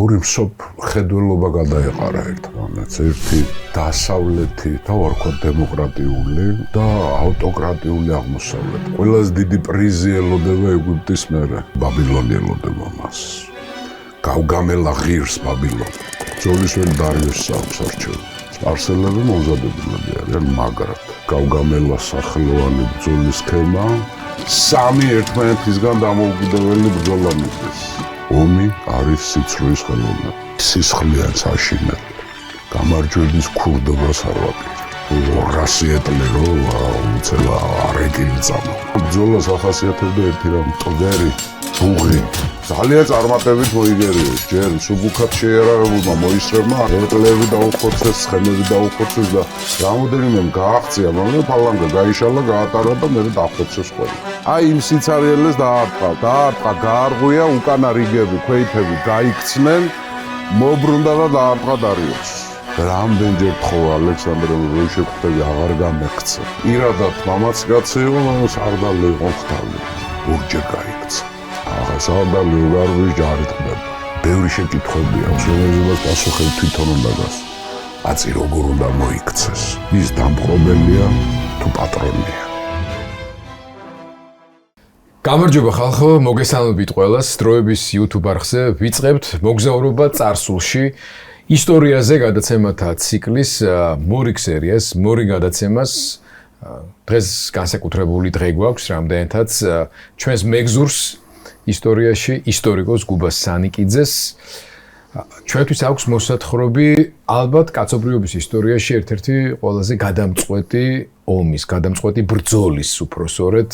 ორი ხედველობა გადაეყარა ერთმანეთს. ერთი დასავლეთი და ვარქვა დემოკრატიული და ავტოკრატიული აღმოსავლეთი. ყველაზე დიდი პრიზი ელოდება ეგვიპტის მერე. ბაბილონი ელოდება მას. გავგამელა ღირს ბაბილონი. ბრძოლისველი დარიოსს აქვს არჩეული. სპარსელები მომზადებულები არიან მაგრად. გავგამელა სახელოვანი ბრძოლის სქემა სამი ერთმანეთისგან დამოუკიდებელი ბრძოლა მიდის. ომი არის სიცრუის ხელოვნება. სისხლიან საშინელი. გამარჯვების ქურდობას არ ვაპირებ. 200 ეტლი რომ უცელა არეკილი წამა. ბრძოლას ახასიათებდა ერთი რამ მტვერი, ბუღი. ძალიან წარმატებით მოიგერიეს. ჯერ სუბუქად შეიარაღებულმა მოისრებმა ეტლები დაუხოცეს, ცხენები დაუხოცეს და რამოდენიმე გააღწია, მაგრამ ფალანგა გაიშალა, გაატარა და მერე დახოცეს ყველა. აი იმ სიცარიელეს დაარტყა, გაარღვია უკანა რიგები, ქვეითები გაიქცნენ, მობრუნდა და დაარტყა დარიოსს. რამდენჯერ თხოვა ალექსანდრემ რომ შეხვდები აღარ გამექცა. პირადად მამაც კაცი იყო, მაგრამ სარდალი იყო ხტალი. ორჯერ გაიქცა. ახლა სარდალი უგარვის ჯარი ხდება. ბევრი შეკითხვები აქვს, რომელზეც პასუხი თვითონ უნდა გას. აწი როგორ უნდა მოიქცეს? ის დამპყრობელია თუ პატრონია? გამარჯობა ხალხო, მოგესალმებით ყველას. დროების YouTube არხზე ვიწყებთ მოგზაურობა წარსულში. ისტორიაზე გადაცემათა ციკლის მორიგ სერიას, მორიგ გადაცემას დღეს განსაკუთრებული დღე გვაქვს, რამდენადაც ჩვენს მეგზურს ისტორიაში ისტორიკოს გუბას სანიკიძეს ჩვენთვის აქვს მოსათხრობი ალბათ კაცობრიობის ისტორიაში ერთ-ერთი ყველაზე გადამწყვეტი ომის, გადამწყვეტი ბრძოლის უпроსორეთ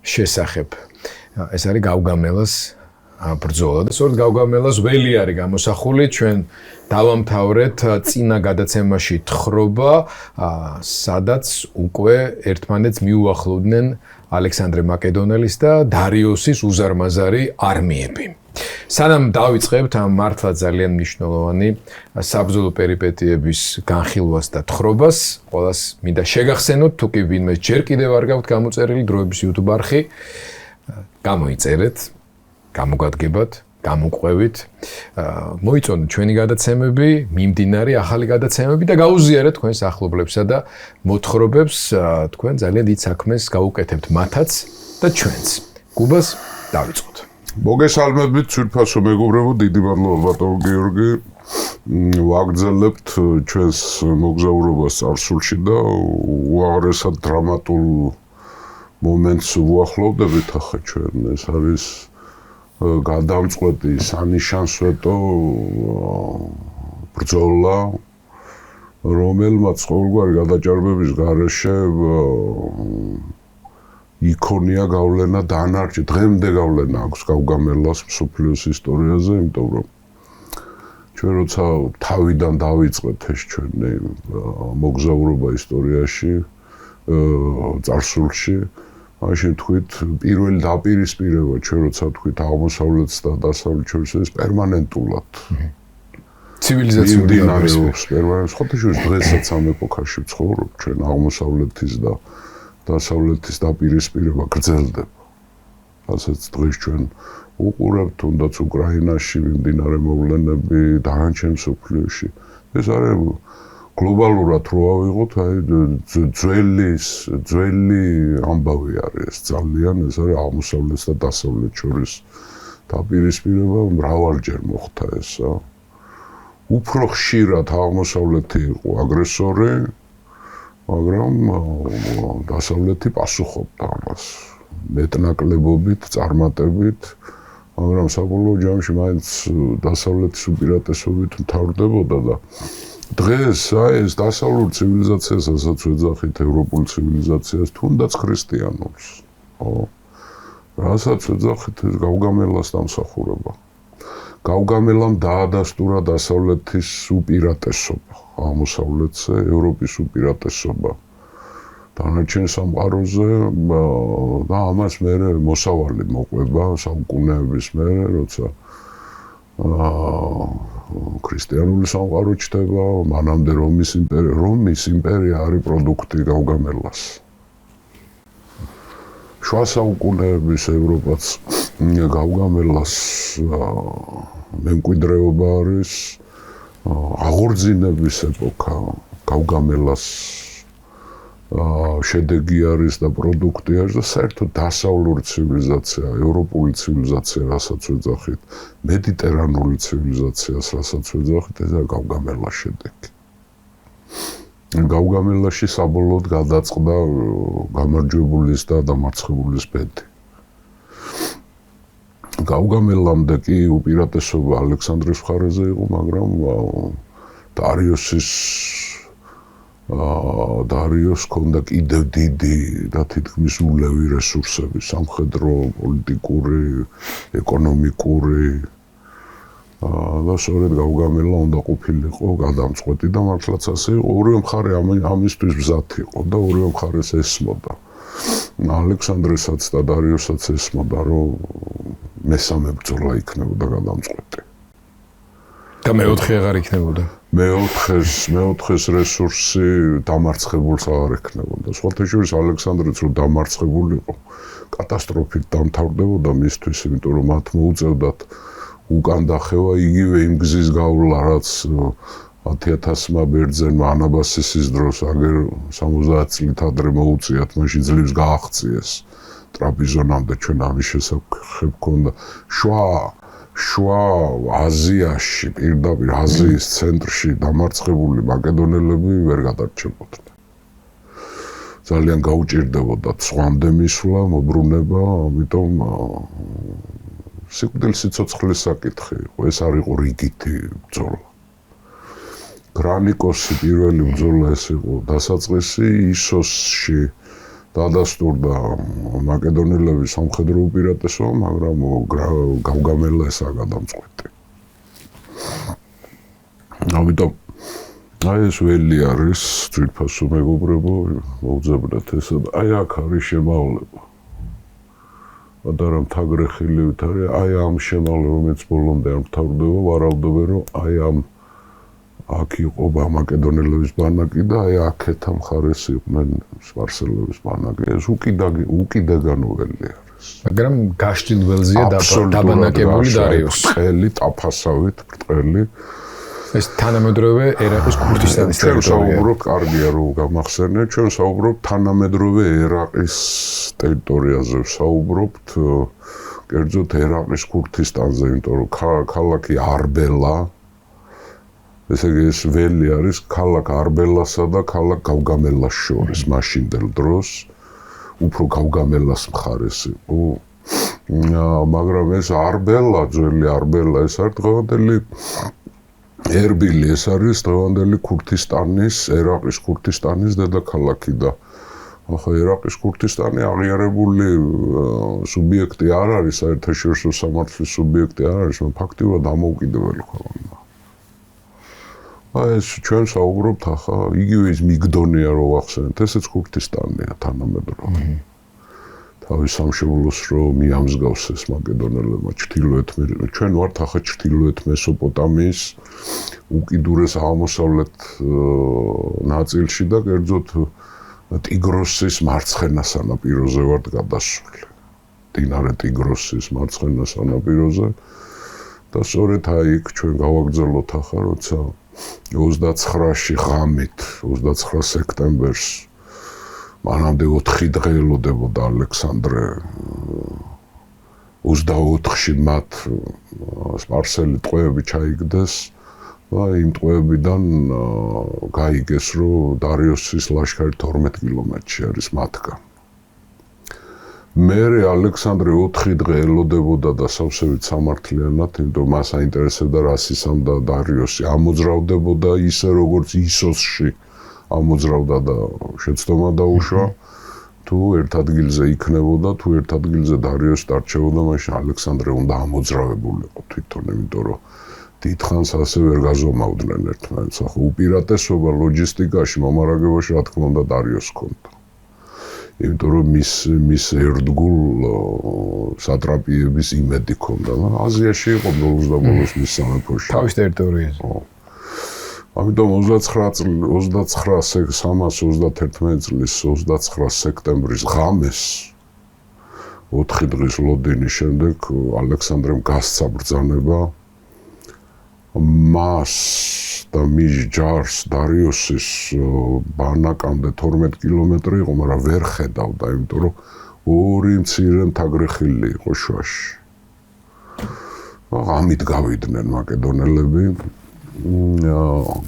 შესახებ. ეს არის გავგამელას ბრძოლა და სწორედ გავგამელას ველი არის გამოსახული ჩვენ დავამთავრეთ წინა გადაცემაში თხრობა, სადაც უკვე ერთმანეთს მიუახლოვდნენ ალექსანდრე მაკედონელის და დარიოსის უზარმაზარი არმიები. სანამ დავიწყებთ ამ მართლა ძალიან მნიშვნელოვანი საბრძოლო პერიპეტიების განხილვას და თხრობას, ყველას მინდა შეგახსენოთ, თუ კი ვინმე ჯერ კიდევ არ გაქვთ გამოწერილი დროების YouTube არხი, გამოიწერეთ, გამოგადგებათ, გამოყვევით, მოიწონეთ ჩვენი გადაცემები, მიმდინარე ახალი გადაცემები და გაუზიარეთ თქვენს ახლობლებსა და მოთხრობებს, თქვენ ძალიან დიდ საქმეს გაუკეთებთ მათაც და ჩვენც. გუბას დავიწყოთ. მოგესალმებით, ძვირფასო მეგობრებო, დიდი მადლობა ბატონო გიორგი. ვაგრძელებთ ჩვენს მოგზაურობას წარსულში და უაღრესად დრამატულ მომენტს უახლოვდებით ახლა ჩვენ. ეს არის გადამწყვეტი სანიშანსვეტო ბრძოლა, რომელმაც ყოველგვარი გადაჭარბების გარეშე იქონია გავლენა დანარჩენ, დღემდე გავლენა აქვს გავგამელას მსოფლიოს ისტორიაზე, იმიტომ რომ ჩვენ როცა თავიდან დავიწყეთ ეს ჩვენი მოგზაურობა ისტორიაში, წარსულში, მაშინ თქვით პირველი დაპირისპირება ჩვენ როცა თქვით აღმოსავლეთს და დასავლეთს შორის ეს პერმანენტულად ცივილიზაციური დინამიკას პერმანენტს ხოთაშორის დღესაც ამ ეპოქაში ვცხოვრობ ჩვენ აღმოსავლეთის და დასავლეთის დაპირისპირება გრძელდება. ასეც დღეს ჩვენ უყურებთ თუნდაც უკრაინაში მიმდინარე მოვლენები, დანარჩენ მსოფლიოში. ეს არის გლობალურად რო ავიღოთ, აი ძველი ამბავი არის ეს ძალიან, ეს არის აღმოსავლეთს და დასავლეთს შორის დაპირისპირება მრავალჯერ მოხდა ესა. უფრო ხშირად აღმოსავლეთი იყო აგრესორი, მაგრამ დასავლეთი პასუხობდა ამას მეტნაკლებობით, წარმატებით, მაგრამ საბოლოო ჯამში მაინც დასავლეთის უპირატესობით მთავრდებოდა და დღეს ეს დასავლურ ცივილიზაციას, ასაც ვეძახით ევროპულ ცივილიზაციას, თუნდაც ქრისტიანულს, რასაც ვეძახით ეს გავგამელას დამსახურება. გავგამელამ დაადასტურა დასავლეთის უპირატესობა, აღმოსავლეთზე ევროპის უპირატესობა დანარჩენ სამყაროზე და ამას მერე მოსავალი მოყვება საუკუნეების მერე, როცა ქრისტიანული სამყარო ჩდება, მანამდე რომის იმპერია არის პროდუქტი გავგამელას. შუა საუკუნეების ევროპაც გავგამელას მემკვიდრეობა არის აღორძინების ეპოქა, გავგამელას შედეგი არის და პროდუქტი არის და საერთოდ დასავლური ცივილიზაცია, ევროპული ცივილიზაცია, რასაც ვეძახით, მედიტერანული ცივილიზაციას, რასაც ვეძახით, ეს არის გავგამელას შედეგი. გავგამელაში საბოლოოდ გადაწყდა გამარჯვებულის და დამარცხებულის ბედი. გავგამელამდე კი უპირატესობა ალექსანდრეს მხარეზე იყო, მაგრამ დარიოს ჰქონდა კიდევ დიდი და თითქმის ულევი რესურსები, სამხედრო, პოლიტიკური, ეკონომიკური და სწორედ გავგამელა უნდა ყოფილიყო გადამწყვეტი და მართლაც ასე იყო. ორივე მხარე ამისთვის მზად იყო და ორივე მხარეს ესმოდა. ალექსანდრესაც და დარიოსაც ესმოდა, რომ მესამე ბრძოლა იქნებოდა გადამწყვეტი. და მეოთხე აღარ იქნებოდა. მეოთხეს რესურსი დამარცხებულს აღარ ექნებოდა. სხვათა შორის ალექსანდრეც რომ დამარცხებულიყო, კატასტროფით დამთავრდებოდა მისთვის, იმიტომ რომ მათ მოუწევდათ უკან დახევა იგივე იმ გზის გავლა, რაც 10,000-მა ბერძენმა ანაბასისის დროს აგერ 70 წლით ადრე მოუწიათ, მაშინ ძლივს გააღწიეს ტრაპიზონამდე. ჩვენ ამის შესახებ გქონდა შუა აზიაში, პირდაპირ აზიის ცენტრში დამარცხებული მაკედონელები ვერ გადარჩებოდნენ. ძალიან გაუჭირდებოდათ სხვამდე მისვლა, მობრუნება, ამიტომ სიკვდილის სიცოცხლის საკითხი იყო. ეს არ იყო რიგითი ბრძოლა. გრანიკოსი პირველი ბრძოლა ეს იყო დასაწყისი ისოსში დადასტურდა მაკედონელების სამხედრო უპირატესობა, მაგრამ გავგამელა ესაა გადამწყვეტი. ამიტომ ეს ველი არის ძვირფასო მეგობრებო, მოუძებნათ ესა და აი აქ არის შემავლება. ადარამ თაგრეხილივით არის, აი ამ შემავლება, რომელიც ბოლომდე არ მთავრდება, ვარავდებენ, რომ აი ამ აქ იყო მაკედონელების ბანაკი და აი აქეთ ამ მხარეს იყვნენ სპარსელების ბანაკი. ეს უკიდაგანოველი არის. მაგრამ გაშლილ ველზეა დაბანაკებული დარიოს. ბრტყელი, ტაფასავით ბრტყელი. ეს თანამედროვე ერაყის ქურთისტანის ჩვენ საუბრობთ, კარგია რომ გამახსენეთ, ჩვენ საუბრობთ თანამედროვე ერაყის ტერიტორიაზე, საუბრობთ კერძოდ ერაყის ქურთისტანზე, იმიტომ რომ ქალაქი არბელა, ესე იგი ეს ველი არის ქალაქ არბელასა და ქალაქ გავგამელას შორის მაშინდელ დროს, უფრო გავგამელას მხარეს იყო. მაგრამ ეს არბელა, ძველი არბელა, ეს არის დღევანდელი ერბილი, ეს არის დღევანდელი ქურთისტანის, ერაყის ქურთისტანის დედაქალაქი და ახლა ერაყის ქურთისტანი აღიარებული სუბიექტი არ არის, საერთაშორისო სამართლის სუბიექტი არ არის, მაგრამ ფაქტიურად დამოუკიდებელი ქვეყანაა. ეს ჩვენ საუბრობთ ახლა, იგივე ის მიგდონია რომ ვახსენეთ, ესეც ქურთისტანია თანამედროვე. თავის სამშობლოს რომ მიამსგავს ეს მაკედონელებმა ჩრდილოეთ ჩვენ ვართ ახლა ჩრდილოეთ მესოპოტამიის უკიდურეს აღმოსავლეთ ნაწილში და კერძოდ ტიგროსის მარცხენა სანაპიროზე ვართ გადასული. მდინარე ტიგროსის მარცხენა სანაპიროზე და სწორედ აი იქ ჩვენ გავაგრძელოთ ახლა როცა 29-ში ღამით 29 სექტემბერს მანამდე 4 დღე ელოდებოდა ალექსანდრე 24-ში მათ სპარსელი ტყვეები ჩაიგდეს და იმ ტყვეებიდან გაიგეს რომ დარიოსის ლაშქარი 12 კილომეტრში არის მათგან. მერე ალექსანდრე 4 დღე ელოდებოდა და სავსებით სამართლიანად, იმიტომ მას აინტერესებდა რა სისამდა დარიოსი, ამოძრავდებოდა ისე როგორც ისოსში ამოძრავდა და შეცდომა დაუშვა, თუ ერთ ადგილზე იქნებოდა, თუ ერთ ადგილზე დარიოსი დარჩებოდა, მაშინ ალექსანდრე უნდა ამოძრავებულიყო თვითონ, იმიტომ რომ დიდხანს ასე ვერ გაზომავდნენ ერთმანეთს. ახლა უპირატესობა ლოჯისტიკაში, მომარაგებაში, რა თქმა უნდა, დარიოს ჰქონდა. იმიტომ რომ მის ერთგულ სატრაპიების იმედი ჰქონდა. აზიაში იყო ბოლოს და ბოლოს მის სამეფოში. თავის ტერიტორიაზე. ამიტომ 331 წლის 29 სექტემბრის ღამეს 4 დღის ლოდინის შემდეგ ალექსანდრემ გასცა ბრძანება მას და მის ჯარს დარიოსის ბანაკამდე 12 კილომეტრი იყო, მაგრამ ვერ ხედავდა, იმიტომ რომ ორი მცირე მთაგრეხილი იყო შუაში. ამით გავიდნენ მაკედონელები,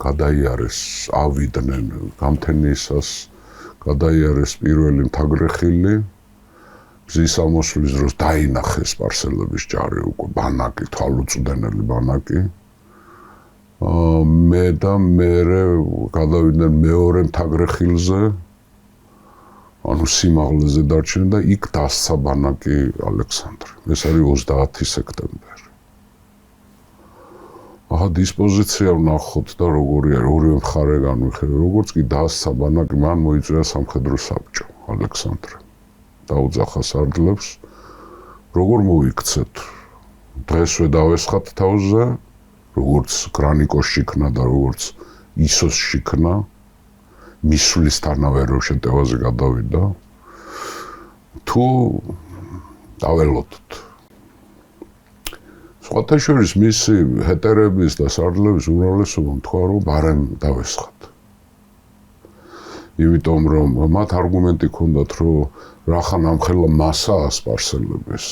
გადაიარეს, ავიდნენ გამთენიისას, გადაიარეს პირველი მთაგრეხილი, მზის ამოსვლის დროს დაინახეს სპარსელების ჯარი უკვე ბანაკი, თვალუწვდენელი ბანაკი. მე გადავიდნენ მეორე მთაგრეხილზე, ანუ სიმაღლეზე დარჩნენ და იქ დასცა ბანაკი ალექსანდრე. ეს არის 30 სექტემბერი. ახლა დისპოზიცია ვნახოთ და როგორი არის, ორივე მხარე განვიხედოთ. როგორც კი დასცა ბანაკი, მან მოიწვია სამხედრო საბჭო ალექსანდრე. დაუძახა სარდლებს, როგორ მოიქცეთ? დღესვე დავესხათ თავზე, როგორც გრანიკოს შიქნა და როგორც ისოს შიქნა, მისვლისთანავე რო შეტევაზე გადავიდა, თუ დაველოდოთ. სხვათა შორის მისი ჰეტერების და სარდლების უმრავლესობამ თქვა, რომ ბარემ დავესხათ. იმიტომ რომ მათ არგუმენტი ჰქონდათ, რომ რახან ამხელა მასაა სპარსელების,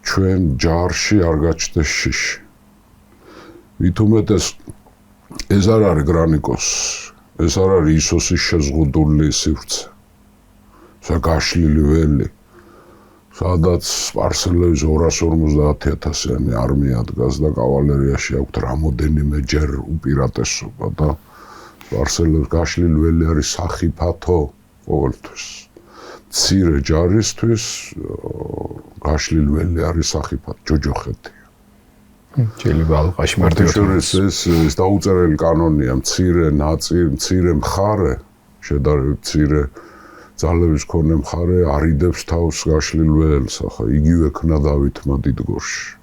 ჩვენ ჯარში არ გაჩნდეს შიში. მით უმეტეს ეს არ არის გრანიკოს, ეს არ არის ისოსის შეზღუდული სივრცე, გაშლილი ველი, სადაც სპარსელების 250,000-იანი არმია დგას და კავალერიაში აქვთ რამოდენიმე ჯერ უპირატესობა და სპარსელების გაშლილი ველი არის სახიფათო ყოველთვის. მცირე ჯარისთვის გაშლილი ველი არის სახიფათო, ჯოჯოხეთი. ჯელი ბალყაში მარტივად ეს დაუწერელი კანონია, მცირე მხარე, შედარებით მცირე ძალების მქონე მხარე არიდებს თავს გაშლილ ველს, ახლა იგივე ქნა დავითმა დიდგორში.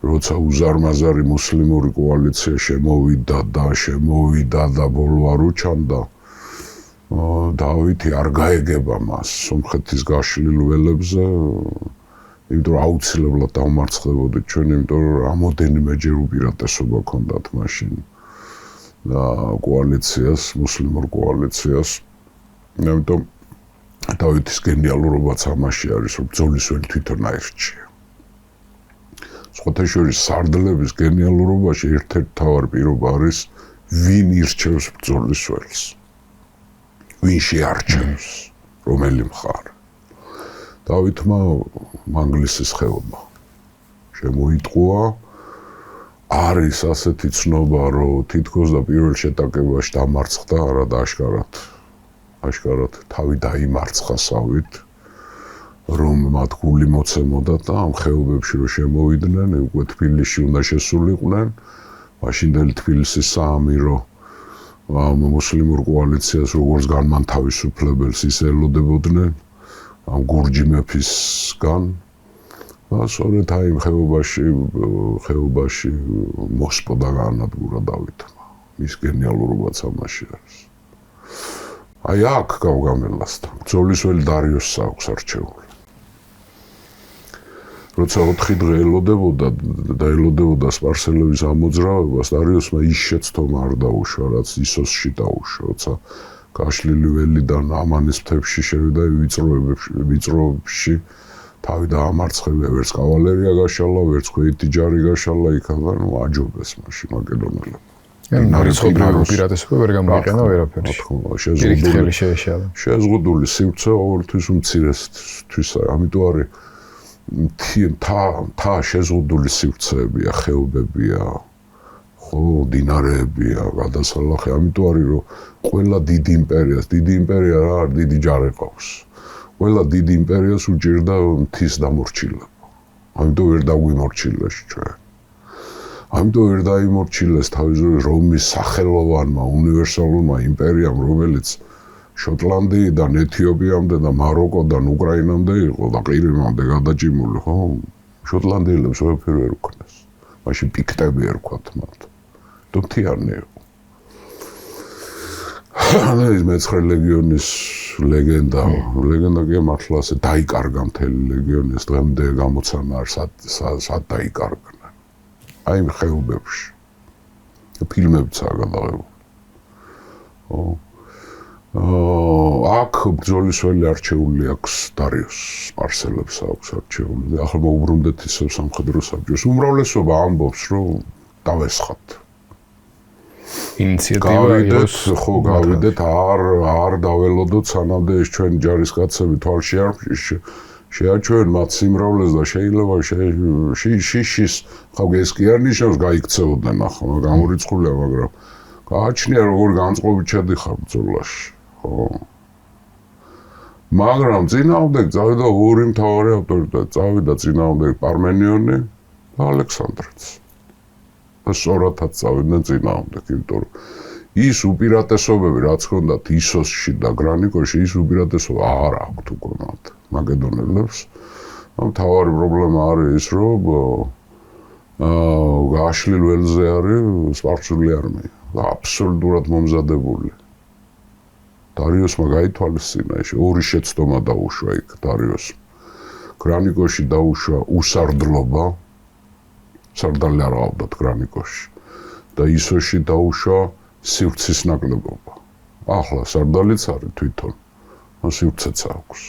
როცა უზარმაზარი მუსლიმური კოალიცია შემოვიდა და ბოლო არ უჩანდა, დავითი არ გაეგება მას სომხეთის გაშლილ ველებზე, იმიტომ რომ აუცილებლად დავმარცხდებოდით ჩვენ, იმიტომ რომ რამოდენიმეჯერ უპირატესობა ჰქონდათ მაშინ და კოალიციას, მუსლიმურ კოალიციას. ამიტომ დავითის გენიალურობაც ამაში არის, რომ ბრძოლის ველი თვითონ აირჩია. სხვათა შორის სარდლების გენიალურობაში ერთ-ერთი მთავარი პირობა არის, ვინ ირჩევს ბრძოლის ველს, ვინ შეარჩევს, რომელი მხარე. დავითმა მანგლისის ხეობა შემოიტყუა, არის ასეთი ცნობა, რომ თითქოს და პირველ შეტაკებაში დამარცხდა, არა და აშკარად თავი დაიმარცხა სავით, რომ მათ გული მოცემოდა და ამ ხეობებში რომ შემოვიდნენ, უკვე თბილისში უნდა შესულიყვნენ, მაშინდელი თბილისის საამირო ამ მუსლიმურ კოალიციას როგორც განმანთავისუფლებელს ისე ელოდებოდნენ, ამ გურჯი მეფისგან და სწორედ იმ ხეობაში მოსპოდა განადგურა დავითმა. მის გენიალურობაც ამაში არის. აი აქ გავგამელასდა. ბრძოლის ველი დარიოსს აქვს არჩეული. როცა 4 დღე ელოდებოდა სპარსელების ამოძრავებას, დარიოსმა ის შეცდომა არ დაუშვა, რაც ისოსში დაუშვა, როცა გაშლილი ველიდან ამანის მთებში შევიდა ვიწროებში, თავი დაამარცხებია, ვერც კავალერია გაშალა, ვერც ქვეითი ჯარი გაშალა იქიდან, აჯობეს მაშინ მაკედონელებმა. რიცხობრივი უპირატესობა ვერ გამოიყენა ვერაფერში. შეზღუდული შეეშალა. შეზღუდული სივრცე ყოველთვის უმცირესთვის არის. ამიტომ არის მთა შეზღუდული სივრცეებია, ხეობებია, ხო, დინარეებია, გადასალახი. ამიტომ არის რომ ყველა დიდი იმპერია რა არის, დიდი ჯარი ყავს. ყველა დიდი იმპერიას უჭირდა მთის დამორჩილება. ამიტომ ვერ დაგვიმორჩილეს ჩვენ. ამიტომ ვერ დაიმორჩილეს თავისუფლად რომის სახელოვანმა უნივერსალურმა იმპერიამ, რომელიც შოტლანდიიდან ეთიოპიამდე და მაროკოდან უკრაინამდე იყო და ყირიმამდე გადაჭიმული, ხო? შოტლანდიელებს ვერაფერი ვერ უქნეს. მაშინ პიქტები ერქვათ მათ. თუმცა მთიანი იყო. ეს მე-9 ლეგიონის ლეგენდა კი მართლა ასე დაიკარგა მთელი ლეგიონი ეს დღემდე გამოცანა არ სად დაიკარგა აი ხეობებში ფილმებიცაა გადაღებული აქ ბრძოლისველი არჩეული აქვს დარიოს სპარსელებს აქვს არჩეული ახლა მოუბრუნდეთ ისევ სამხედრო საბჭოს უმრავლესობა ამბობს რომ დავესხათ ინიციატივა იყოს ხო გავიდეთ არ დაველოდოთ სანამდე ეს ჩვენი ჯარისკაცები თვალში არ შეაჩვენ მათ სიმრავლეს და შეიძლება შიშის ხო ეს კი არ ნიშნავს გაიქცეოდნენ ახლა გამორიცხულია მაგრამ გააჩნია როგორ განწყობით შედიხარ ბრძოლაში ხო მაგრამ წინააღმდეგ წავიდა ორი მთავარი ავტორიტეტი წავიდა წინააღმდეგ პარმენიონი და ალექსანდრეც და სწორადაც წავიდნენ წინააღმდეგ იმიტომ რომ ის უპირატესობები რაც ჰქონდათ ისოსში და გრანიკოში ის უპირატესობა არ აქვთ უკვე მათ მაკედონელებს მთავარი პრობლემა არის ის რომ გაშლილ ველზე არის სპარსული არმია და აბსოლუტურად მომზადებული დარიოსმა გაითვალისწინა ეს ორი შეცდომა დაუშვა იქ დარიოსმა გრანიკოში დაუშვა უსარდლობა სარდალი არ ავდათ გრანიკოში და ისოში დაუშვა სივრცის ნაკლებობა ახლა სარდალიც არის თვითონ სივრცეც აქვს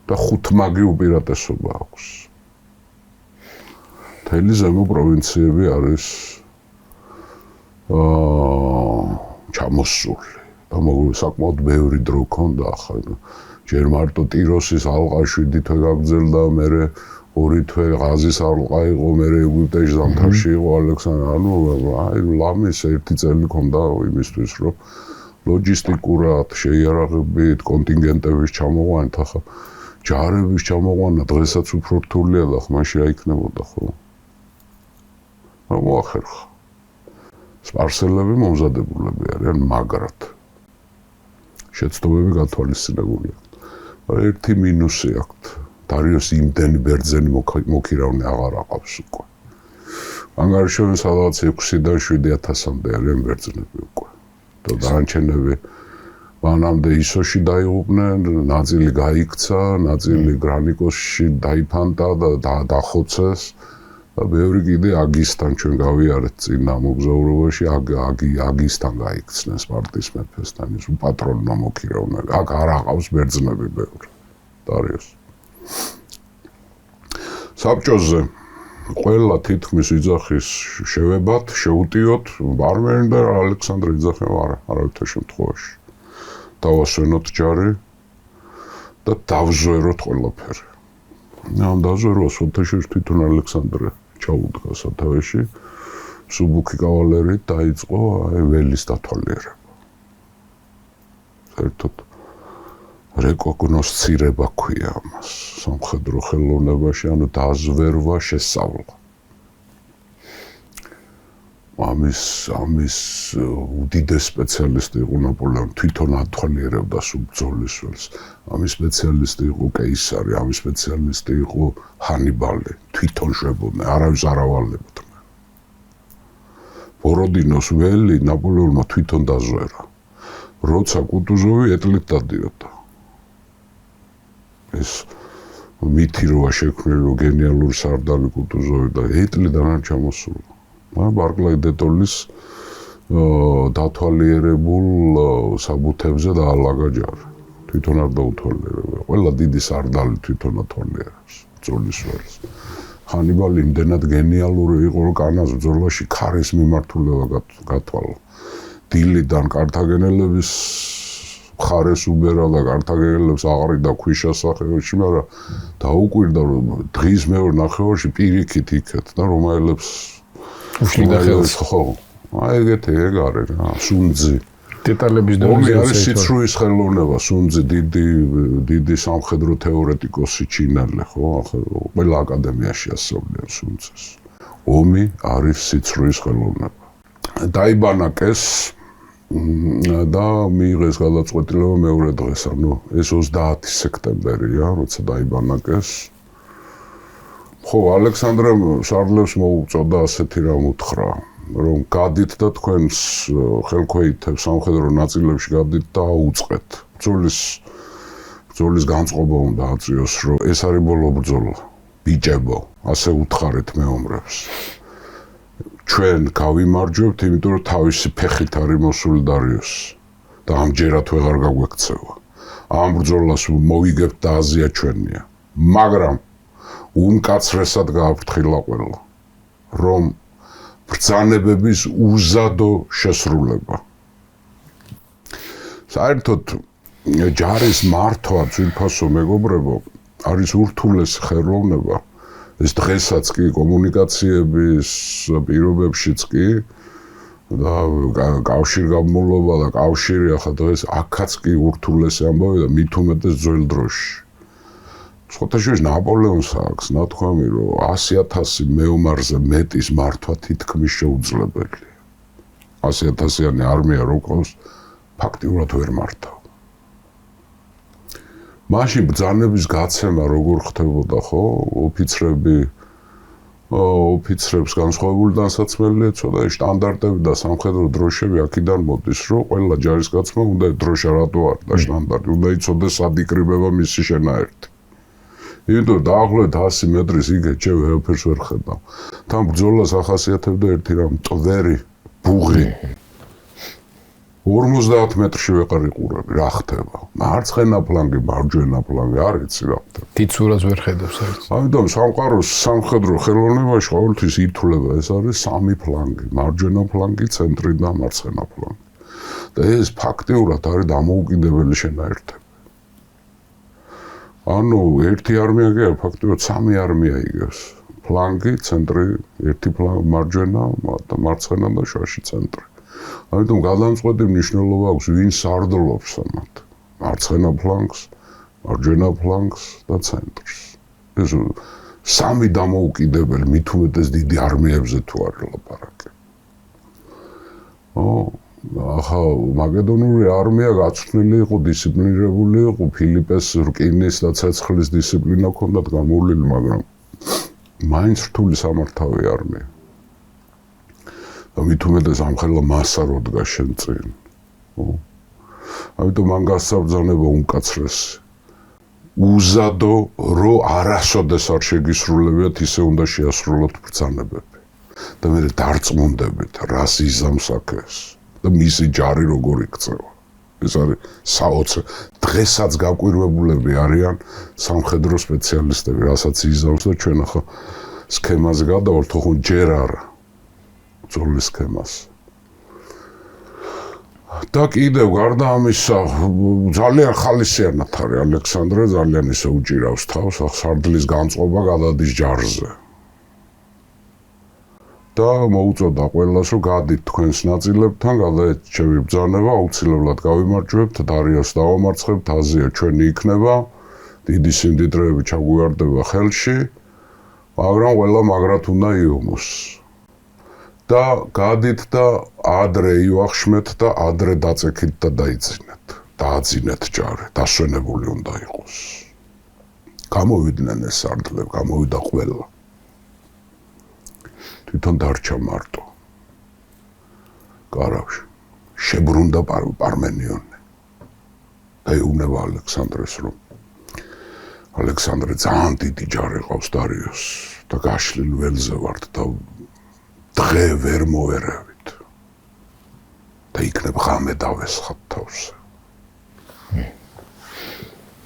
და ხუთმაგი უპირატესობა აქვს მთელი ზემო პროვინციები არის ჩამოსული და საკმაოდ ბევრი დრო ჰქონდა ახლა ჯერ მარტო ტიროსის ალყა 7 თვე გაგრძელდა მერე 2 თვე ღაზის ალყა იყო მერე ეგვიპტეში ზამთარში იყო ალექსანდრე ანუ აი ლამის ერთი წელი ჰქონდა იმისთვის რომ ლოჯისტიკურად შეიარაღებით კონტინგენტების ჩამოყვანით ახლა ჯარების ჩამოყვანა დღესაც უფრო რთულია და ხმაში აიქნებოდა ხო მოახერხა სპარსელები მომზადებულები არიან მაგრად შეცდომები გათვალისწინებული აქვს ერთი მინუსი აქვს დარიოს იმდენი ბერძენი მოქირავნე აღარ აყავს უკვე ანგარიშოვან სადღაც 6-დან 7,000-მდე არიან ბერძნები უკვე და დანარჩენები მანამდე ისოში დაიღუპნენ ნაწილი გაიქცა ნაწილი გრანიკოსში დაიფანტა და დახოცეს და ბევრი კიდე აგისთან ჩვენ გავიარეთ წინა მოგზაურობაში აგისთან გაიქცნენ სპარტის მეფესთან ის უპატრონო მოქირავნები აქ არ აყავს ბერძნები ბევრი დარიოს საბჭოზე ყველა თითქმის იძახის შევებათ შეუტიოთ პარმენი და ალექსანდრე იძახება არავითარ შემთხვევაში დავასვენოთ ჯარი და დავზვეროთ ყველაფერი ამ დაზვერვას ოთაშევში თვითონ ალექსანდრე ჩაუდგა სათავეში სუბუქი კავალერით დაიწყო აი ველის დათვალიერება საერთოდ რეკოგნოსცირება ქვია ამას სამხედრო ხელოვნებაში ანუ დაზვერვა შესწავლა ამის უდიდეს სპეციალისტი იყო ნაპოლეონი თვითონ ათვალიერებდა ბრძოლის ველს ამის სპეციალისტი იყო კეისარი ამის სპეციალისტი იყო ჰანიბალი თვითონ შვებოდნენ არავის არ ავალებდნენ ბოროდინოს ველი ნაპოლეონმა თვითონ დაზვერა როცა კუტუზოვი ეტლით დადიოდა ეს მითი როა შექმნილი გენიალური სარდალი კუტუზოვი და ეტლიდან არ ჩამოსულა ბარკლაი დეტოლის დათვალიერებულ საბუთებზე დაალაგა ჯარი. თვითონ არ დაუთვალიერებია. ყველა დიდი სარდალი თვითონ ათვალიერებს ბრძოლის ველს. ჰანიბალი იმდენად გენიალური იყო, რომ კანას ბრძოლაში ქარის მიმართულება გათვალა. დილიდან კართაგენელების მხარეს უბერა და კართაგენელებს აღარიდა ქვიშასახევში, მაგრამ დაუკვირდა, რომ დღის მეორე ნახევარში პირიქით იქეთ და რომაელებს უშლიდა ხელს ხო აი ეგ არის რა სუნძი დეტალების დონეზე არის სიცრუის ხელოვნება სუნძი დიდი სამხედრო თეორეტიკოსი ჩინელი ხო ყველა აკადემიაში ასწავლიან სუნძეს ომი არის სიცრუის ხელოვნება დაიბანა კეს და მიიღეს გადაწყვეტილება მეორე დღეს ანუ ეს 30 სექტემბერია როცა დაიბანა კეს ხო ალექსანდრემ სარდლებს მოუწოდა ასეთი რამ უთხრა რომ გადით და თქვენს ხელქვეითებს სამხედრო ნაწილებში გადით და აუწყეთ. ბრძოლის განწყობა უნდა აწიოს, რომ ეს არის ბოლო ბრძოლა. ბიჭებო, ასე უთხარეთ მეომრებს. ჩვენ გავიმარჯვებთ, იმიტომ რომ თავისი ფეხით არის მოსული დარიოსი და ამჯერად ვეღარ გაგვექცევა. ამ ბრძოლას მოვიგებთ და აზია ჩვენია. მაგრამ უმკაცრესად გააფრთხილა ყველა, რომ ბრძანებების უზადო შესრულება. საერთოდ ჯარის მართვა, ძვირფასო მეგობრებო, არის ურთულესი ხელოვნება. ეს დღესაც კი კომუნიკაციების პირობებშიც კი და კავშირგაბმულობა და კავშირი ახლა დღეს აქაც კი ურთულესი ამბავი და მით უმეტეს ძველ დროში. სხვათაშორის ნაპოლეონს აქვს ნათქვამი, რომ 100,000 მეომარზე მეტის მართვა თითქმის შეუძლებელია. 100,000-იანი არმია რო ყავს, ფაქტიურად ვერ მართავ. მაშინ ბრძანების გაცემა როგორ ხდებოდა, ხო? ოფიცრებს განსხვავებული დასაცმელი ეცოდა, სტანდარტები და სამხედრო დროშები აქედან მოდის, რომ ყველა ჯარისკაცმა უნდა დროშა რატო არ და სტანდარტი უნდა იცოდეს, სად იკრიბება მისი შენაერთი. იმიტომ დაახლოებით 100 მეტრის იგეთ შე ვერაფერს ვერ ხედავ. თან ბრძოლას ახასიათებდა ერთი რამ ტვერი, ბუღი. 50 მეტრში ვეყარ იყურები, რა ხდება? მარცხენა ფლანგი, მარჯვენა ფლანგი, არ იცი რა ხდება. თიცურას ვერ ხედავს საერთოდ. ამიტომ სამყაროს სამხედრო ხელოვნებაში ყოველთვის ითვლება ეს არის 3 ფლანგი, მარჯვენა ფლანგი, ცენტრი და მარცხენა ფლანგი. და ეს ფაქტიურად არის დამოუკიდებელი შენაერთები. ანუ ერთი არმია კი არა, ფაქტობრივად 3 არმია იგებს. ფლანგი, ცენტრი, ერთი ფლანგი მარჯვენა და მარცხენა და შუაში ცენტრი. ამიტომ გადამწყვეტი მნიშვნელობა აქვს, ვინ სარდლობს ამათ. მარცხენა ფლანგს, მარჯვენა ფლანგს და ცენტრს. ეს 3 დამოუკიდებელი, მით უმეტეს დიდი არმიებზე თუ არის ლაპარაკი. ახლა მაკედონური არმია გაწვრთნილი იყო, დისციპლინირებული იყო, ფილიპეს რკინის და ცეცხლის დისციპლინა ჰქონდათ გამოვლილი, მაგრამ მაინც რთული სამართავი არმია. და მით უმეტეს ამხელა მასა რო დგას შენ წინ. ამიტომ მან გასაბრძანება უმკაცრესი. უზადო რო არასოდეს არ შეგისრულებიათ, ისე უნდა შეასრულოთ ბრძანებები. და მე დარწმუნდებით, რას იზამს აქ ეს. და მისი ჯარი როგორ იქცევა. ეს არის საოცრ. დღესაც გაკვირვებულები არიან სამხედრო სპეციალისტები, რასაც იზამს და ჩვენ ახლა სქემაზე გადავართ, თქო ჯერ არა. ბრძოლის სქემას. და კიდევ გარდა ამისა, ძალიან ხალისიანად არის ალექსანდრე, ძალიან ისე უჭირავს თავს, სარდლის განწყობა გადადის ჯარზე. და მოუწოდა ყველას, რომ გადით თქვენს ნაწილებთან, გადაეჭები ბრძანება, აუცილებლად გავიმარჯვებთ, დარიოს დავამარცხებთ, აზია ჩვენი იქნება, დიდი სიმდიდრეები ჩაგვივარდება ხელში, მაგრამ ყველა მაგრად უნდა იომოს. და გადით და ადრე ივახშმეთ და ადრე დაწექით და დაიძინეთ. დააძინეთ ჯარი, დასვენებული უნდა იყოს. გამოვიდნენ ეს სარდლები, გამოვიდა ყველა. თვითონ დარჩა მარტო. გარავში. შებრუნდა პარმენიონი. და ეუბნება ალექსანდრეს, რომ ალექსანდრე ძალიან დიდი ჯარი ყავს დარიოს და გაშლილ ველზე ვართ და დღე ვერ მოვერევით. და იქნებ ღამე დავესხათ თავზე.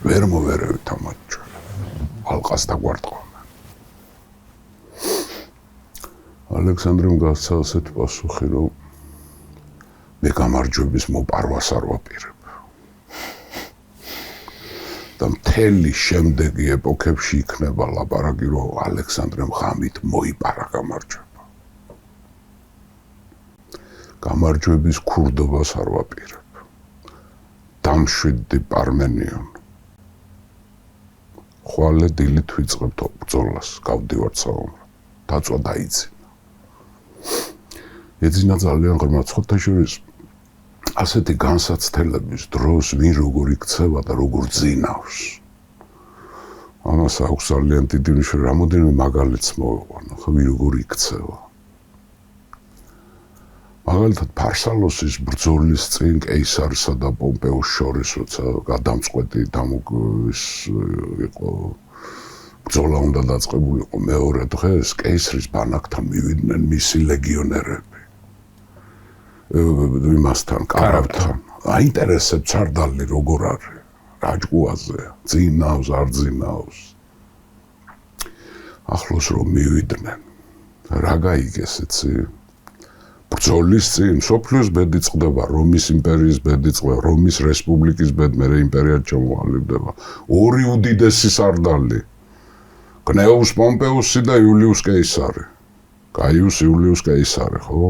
ვერ მოვერევით ამათ ჩვენ. ალყას დაგვარტყავენ. ალექსანდრემ გასცა ასეთ პასუხი, რომ მე გამარჯვების მოპარვას არ ვაპირებ. და მთელი შემდეგი ეპოქებში იქნება ლაპარაკი, რომ ალექსანდრემ ღამით მოიპარა გამარჯვება. გამარჯვების ქურდობას არ ვაპირებ. დამშვიდდი პარმენიონ. ხვალე დილით ვიწყებთ ბრძოლას, გავდივართ საომრად. დაწვა დაიძინა. ეძინა ძალიან ღრმა, ხოთაშორის ასეთი განსაცდელების დროს ვინ როგორ იქცევა და როგორ ძინავს. ამას აქვს ძალიან დიდი მნიშვნელობა, რამოდენიმე მაგალითს მოვიყვანო, ხო ვინ როგორ იქცევა. მაგალითად ფარსალოსის ბრძოლის წინ კეისარისა და პომპეუს შორის როცა გადამწყვეტი იყო ბრძოლა უნდა დაწყებულიყო მეორე დღეს კეისრის ბანაკთან მივიდნენ მისი ლეგიონერები იმასთან კარავთან აინტერესებს არ დალი როგორ არის რაჭკუაზე ძინავს არ ძინავს ახლოს რომ მივიდნენ რა გაიგეს იცი ბრძოლის წინ სოფლიოს ბედი წყდება რომის იმპერიის ბედი წყდება რომის რესპუბლიკის ბედი მე იმპერია ჩამოყალიბდება ორი უდიდესი სარდალი გნეუს პომპეუსი და იულიუს კეისარი გაიუს იულიუს კეისარი ხო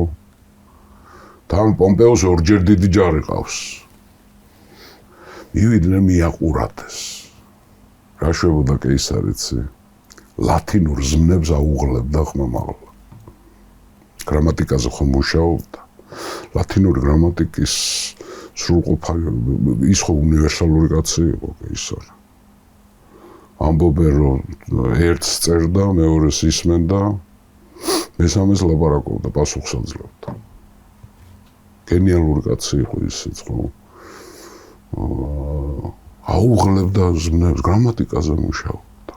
თან პომპეუს ორჯერ დიდი ჯარი ყავს მივიდნენ მიაყურათეს რა შვებოდა კეისარიცი ლათინურ ზმნებს აუღლებდა ხმამაღლა გრამატიკაზე ხომ მუშაობდა ლათინური გრამატიკის სრულყოფა ის ხო უნივერსალური კაცი იყო კეისარი ამბობენ რომ ერთს წერდა მეორეს ისმენდა მესამეს ლაპარაკობდა პასუხს აძლევდა გენიალური კაცი იყო ისიც ხო აუღლებდა ზმნებს გრამატიკაზე მუშაობდა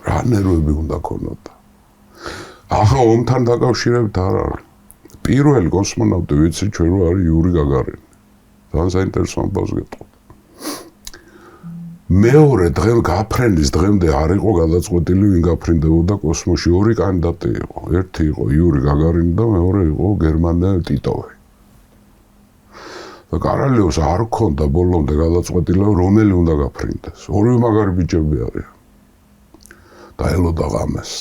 რა ნერვები უნდა ქონოდა ახლა ომთან დაკავშირებით არ არის პირველი კოსმონავტი ვიცი ჩვენ რო არის იური გაგარინი ძალიან საინტერესო ამბავს გეტყვით მეორე დღე გაფრენის დღემდე არ იყო გადაწყვეტილი ვინ გაფრინდებოდა კოსმოსში ორი კანდიდატი იყო ერთი იყო იური გაგარინი და მეორე იყო გერმანე ტიტოვი და კარალიოს არ ქონდა ბოლომდე გადაწყვეტილი რომელი უნდა გაფრინდეს ორივე მაგარი ბიჭები არიან და ელოდა ღამეს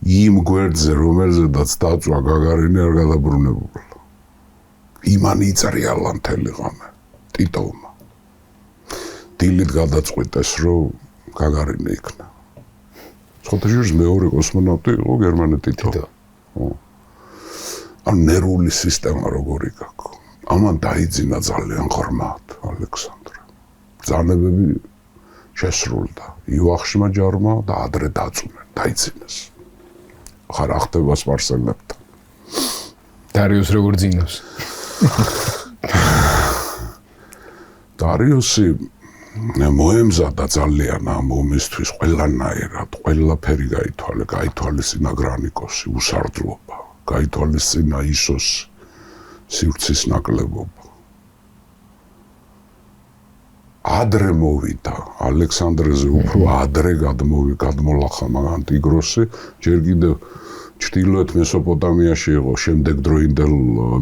იმ გვერდზე რომელზედაც დაწვა გაგარინი არ გადაბრუნებულა იმან იწერიალა მთელი ღამე ტიტოვმა დილით გადაწყვიტეს რომ გაგარინი იქნა სხვათაშორის მეორე კოსმონავტი იყო გერმანე ტიტოვი ან ნერვული სისტემა როგორი გაქვს ამან დაიძინა ძალიან ღრმად ალექსანდრე ბრძანებები შესრულდა იოახშმა ჯარმა და ადრე დაწუნენ დაიძინეს ხარ ახტება სპარსელებთან დარიუს როგორ ძინავს დარიუსი მოემზადა ძალიან ამ ომისთვის ყველანაირად ყველაფერი გაითვალისწინა გრანიკოსი უსარდლობა გაითვალისწინა ისოს სივრცის ნაკლებობა ადრე მოვიდა ალექსანდრეზე უფრო ადრე გადმოლახა მაგან ტიგროსი ჯერ კიდევ ჩრდილოეთ მესოპოტამიაში იყო შემდეგ დროინდელ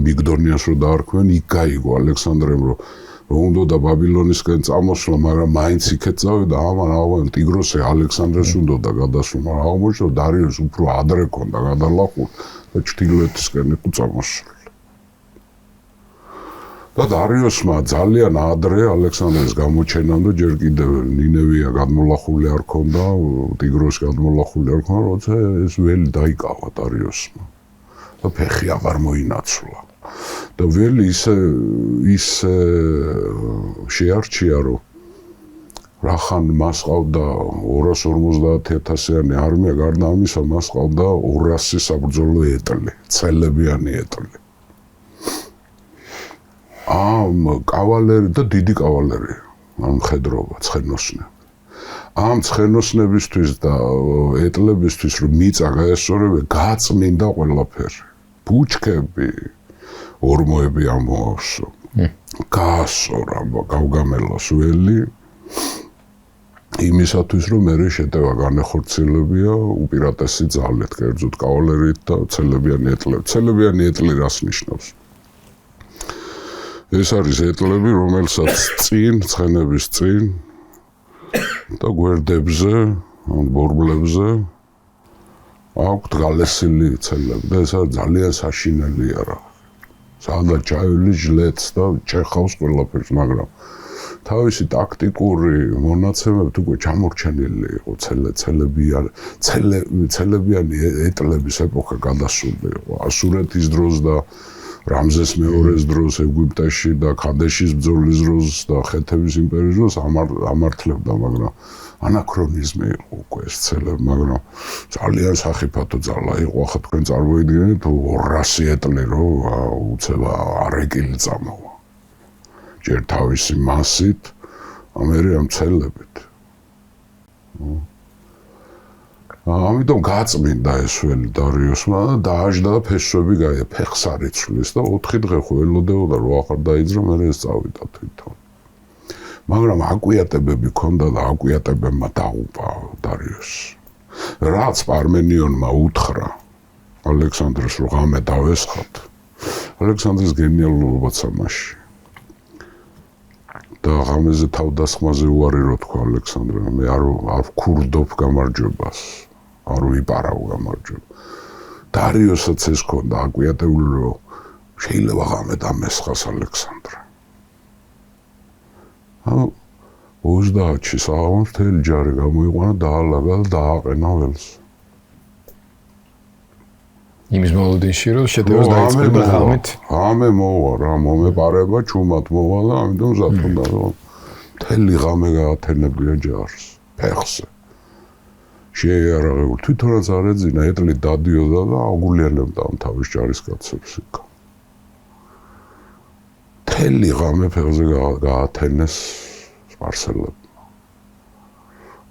მიგდონიას რო დაარქვენ იქ გაიგო ალექსანდრემ რომ უნდა ბაბილონისკენ წამოსვლა მაგრამ მაინც იქეთ წავიდა ამან ტიგროსი ალექსანდრეს უნდა გადასვლა მაგრამ აღმოჩნდა დარიუს უფრო ადრე ქონდა გადალახული და ჩრდილოეთისკენ იყო წამოსული და დარიუსმა ძალიან ადრე ალექსანდრეს გამოჩენამდე ჯერ კიდევ ნინევია გადმოლახული არ ქონდა ტიგროსი გადმოლახული არ ქონდა როცა ეს ველი დაიკავა დარიუსმა და ფეხი აღარ მოინაცვლა და ველი ისე შეარჩია რომ რახან მას ყავდა 250,000-იანი არმია გარდა ამისა მას ყავდა 200 საბრძოლო ეტლი წელებიანი ეტლი ამ კავალერი და დიდი კავალერი ამ მხედრობა ცხენოსნები ამ ცხენოსნებისთვის და ეტლებისთვის რომ მიწა გაესწორებე გაწმინდა ყველაფერი ბუჩქები ორმოები ამოავსო გაასწორა გავგამელოს ველი იმისათვის რომ მე შეტევა განეხორციელებია უპირატესი ძალით კერძოდ კავალერით და ცელებიანი ეტლები ცელებიანი ეტლი რას ნიშნავს ეს არის ეტლები, რომელსაც წინ, ცხენების წინ და გვერდებზე, ან ბორბლებზე აქვთ გალესილი ცელები და ეს არის ძალიან საშინელი იარაღი. სადაც ჩაივლის ჟლეტს და ჩეხავს ყველაფერს, მაგრამ თავისი ტაქტიკური მონაცემებით უკვე ჩამორჩენილი იყო ცელებიანი ეტლების ეპოქა გადასული იყო. ასურეთის დროს და რამზეს მეორეს დროს ეგვიპტეში და ქადეშის ბრძოლის დროს და ხეთების იმპერიის დროს ამართლებდა, მაგრამ ანაქრონიზმი იყო უკვე ეს ცელები, მაგრამ ძალიან სახიფათო ძალა იყო, ახლა თქვენ წარმოიდგინეთ 200 ეტლი რომ უცებ არეკილი წამოვა. ჯერ თავისი მასით, ამერე ამ ცელებით. ამიტომ გაწმინდა ეს ველი დარიოსმა და დააჯდა ფესვები გაია, ფეხს არ იცვლის და 4 დღე ხო ელოდებოდა რომ ახარ დაიძრა, მერე ეს წავიდა თვითონ. მაგრამ აკვიატებები ქონდა და აკვიატებებმა დაუპა დარიოსს. რაც პარმენიონმა უთხრა ალექსანდრეს რომ ღამე დავესხათ. ალექსანდრის გენიალურობაც ამაში. და ღამეზე თავდასხმაზე უარი რო თქვა ალექსანდრემ, მე არ ვქურდობ გამარჯვებას, არ ვიპარავ გამარჯვება. დარიოსაც ეს ქონდა აკვიატებული რომ შეიძლება ღამე დამესხას ალექსანდრე. 30-ში საღამოს მთელი ჯარი გამოიყვანა, დაალაგა და დააყენა ველს. იმის მოლოდინში რომ შეტევას დაიწყება ღამით. ღამე მოვა რა, მომეპარება ჩუმად მოვა და ამიტომ მზად უნდა რომ მთელი ღამე გაათენებია ჯარს, ფეხზე. შეიარაღებული, თვითონაც არ ეძინა, ეტლით დადიოდა და აგულიანებდა ამ თავის ჯარისკაცებს იქ. მთელი ღამე ფეხზე გაათენეს სპარსელებმა.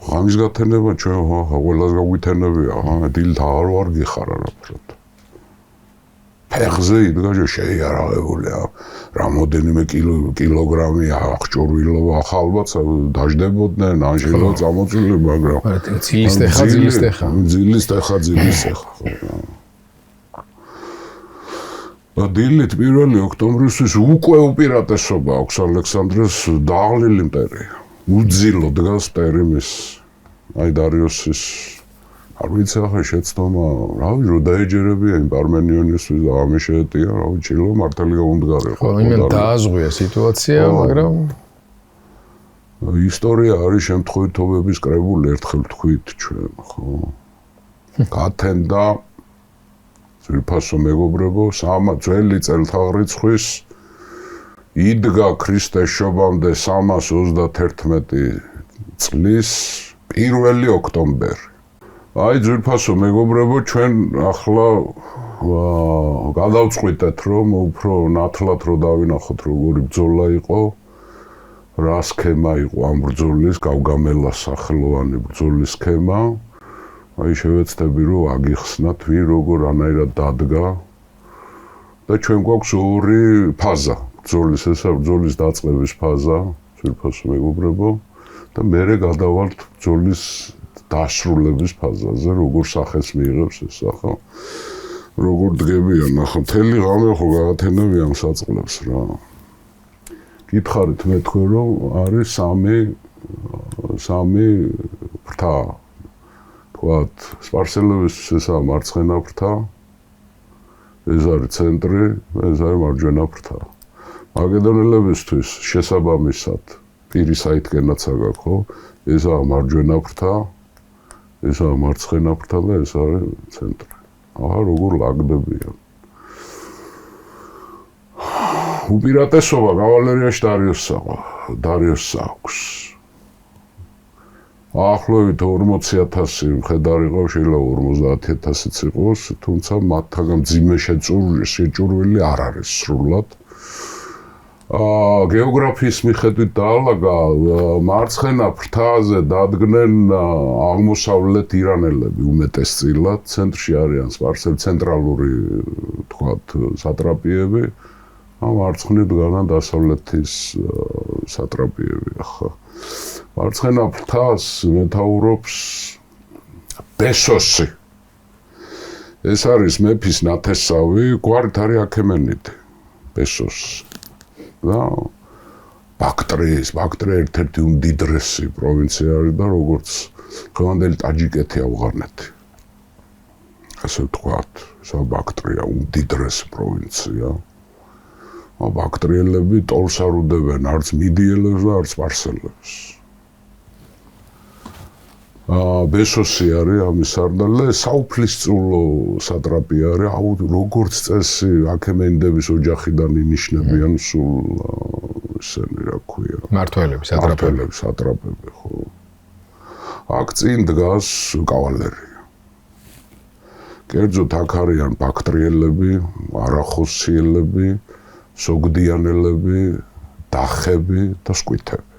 ღამის გათენება ჩვენ ყველას გაგვითენებია, დილით აღარ ვარ გიხარ არაფრად. ფეხზე იდგა შეიარაღებულია, რამოდენიმე კილოგრამი აღჭურვილობა ახალბაც დაждდებოდნენ, ანჟელო წამოწული, მაგრამ ძილის ტეხა. და დილით 1 ოქტომბრისთვის უკვე უპირატესობა აქვს ალექსანდრეს დაღლილი მტერია. უძილო დგას მტერი მის, აი დარიოსის არ ვიცი ახლა შეცდომა, რავი, რო დაეჯერებია იმ პარმენიონისთვის და ამე შეეტია, რავი, ჭილო მართალი გაუმდგარიყო. ხო, იმენ დააზღვია სიტუაცია, მაგრამ ისტორია არის შემთხვევითობების კრებული, ერთხელ თქვით ჩვენ, ხო. გათენდა ძვირფასო მეგობრებო, ძველი წელთაღრიცხვის იდგა ქრისტეს შობამდე 331 წლის 1 ოქტომბერი. აი ძვირფასო მეგობრებო, ჩვენ ახლა გადავწყვიტეთ, რომ უფრო ნათლად რო დავინახოთ, როგორი ბრძოლა იყო, რა სქემა იყო ამ ბრძოლის, გავგამელა სახელოვანი ბრძოლის სქემა. აი შევეცდები რომ აგიხსნათ, ვინ როგორ ანაირად დადგა და ჩვენ გვაქვს ორი ფაზა, ბრძოლის ესა ბრძოლის დაწყების ფაზა, ძვირფასო მეგობრებო, და მერე გადავალთ ბრძოლის დასრულების ფაზაზე, როგორ სახეს მიიღებს ეს ახლა, როგორ დგებიან, ახლა მთელი ღამე ხო გაათენებია ამ საწყლებს რა. გითხარით მე თქვენ რომ არის სამი ფრთა. ვთქვათ, სპარსელებისთვის ესაა მარცხენა ფრთა, ეს არის ცენტრი, ეს არის მარჯვენა ფრთა. მაკედონელებისთვის შესაბამისად, პირისაითკენაც აგაკ, ხო? ესაა მარჯვენა ფრთა, ესაა მარცხენა ფრთა და ეს არის ცენტრი. ახლა როგორ ლაგდებიან. უპირატესობა კავალერიაში დარიოსს აქვს. ახლობით 40,000 მხედარი ყავს, შეიძლება 50,000-იც იყოს, თუმცა მათთაგან მძიმე შეჭურვილი არ არის სრულად. გეოგრაფიის მიხედვით დაალაგა, მარცხენა ფრთაზე დადგნენ აღმოსავლეთ ირანელები უმეტესწილად, ცენტრში არიან ცენტრალური, თქვათ, სატრაპიები, მარცხნივ დგანან დასავლეთის სატრაპიები ახლა. მარცხენა ფრთას მეთაურობს ბესოსი. ეს არის მეფის ნათესავი, გვარით არის აქემენიდი, ბესოსი. და ბაქტრიის ერთ-ერთი უმდიდრესი პროვინცია არის და როგორც დღევანდელი ტაჯიკეთი ავღანეთი. ასე ვთქვათ, ბაქტრია უმდიდრესი პროვინცია. ბაქტრიელები ტოლს არ უდებენ არც მიდიელებს და არც სპარსელებს. ბესოსი არის ამის სარდალი, საუფლისწულო სატრაპი არის, როგორც წესი აქემენდების ოჯახიდან ინიშნებიან სულ ესენი რა ქვია. მართველები, სატრაპები, ხო. აქ წინ დგას კავალერია. კერძოდ აქ არიან ბაქტრიელები, არახოსიელები, სოგდიანელები, დახები და სკვითები.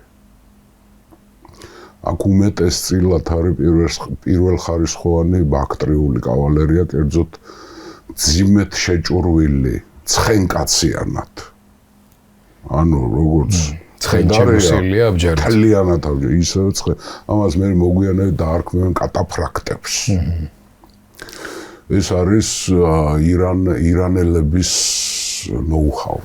აქ უმეტესწილად არის პირველხარისხოვანი ბაქტრიული კავალერია, კერძოდ ძიმეთ შეჭურვილი, ცხენკაციანად. ანუ როგორც ცხენჩემოსილია აბჯარი. თლიანად აბჯარი, ისევე ცხენ. ამას მე მოგვიანებით დაარქმევენ კატაფრაქტებს. ეს არის ირანელების ნოუ-ჰაუ.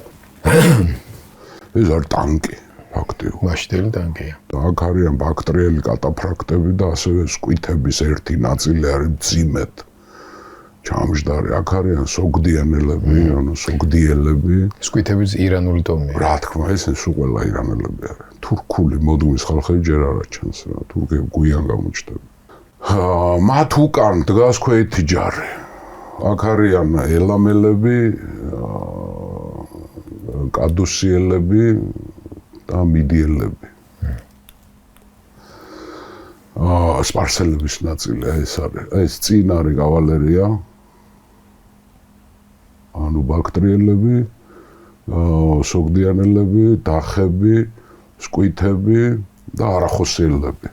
ეს არის ტანკი. ფაქტიურად. მაშინდელი ტანკია. და აქ არიან ბაქტრიელი კატაფრაქტები და ასევე სკვითების ერთი ნაწილი არის ძიმეთ ჩამჯდარი. აქ არიან სოგდიანელები, ანუ სოგდიელები. სკვითების ირანული ტომია. რა თქმა უნდა, ეს ყველა ირანელები არიან. თურქული მოდღვის ხალხები ჯერ არ აჩანს რა, თურქები გვიან გამოჩნდება. მათ უკან დგას ქვეითი ჯარი. აქ არიან ელამელები, კადუსიელები და მიდიელები. სპარსელების ნაწილი ეს არის. ეს წინ არის კავალერია. ანუ ბაქტრიელები, სოგდიანელები, დახები, სკვითები და არახოსიელები.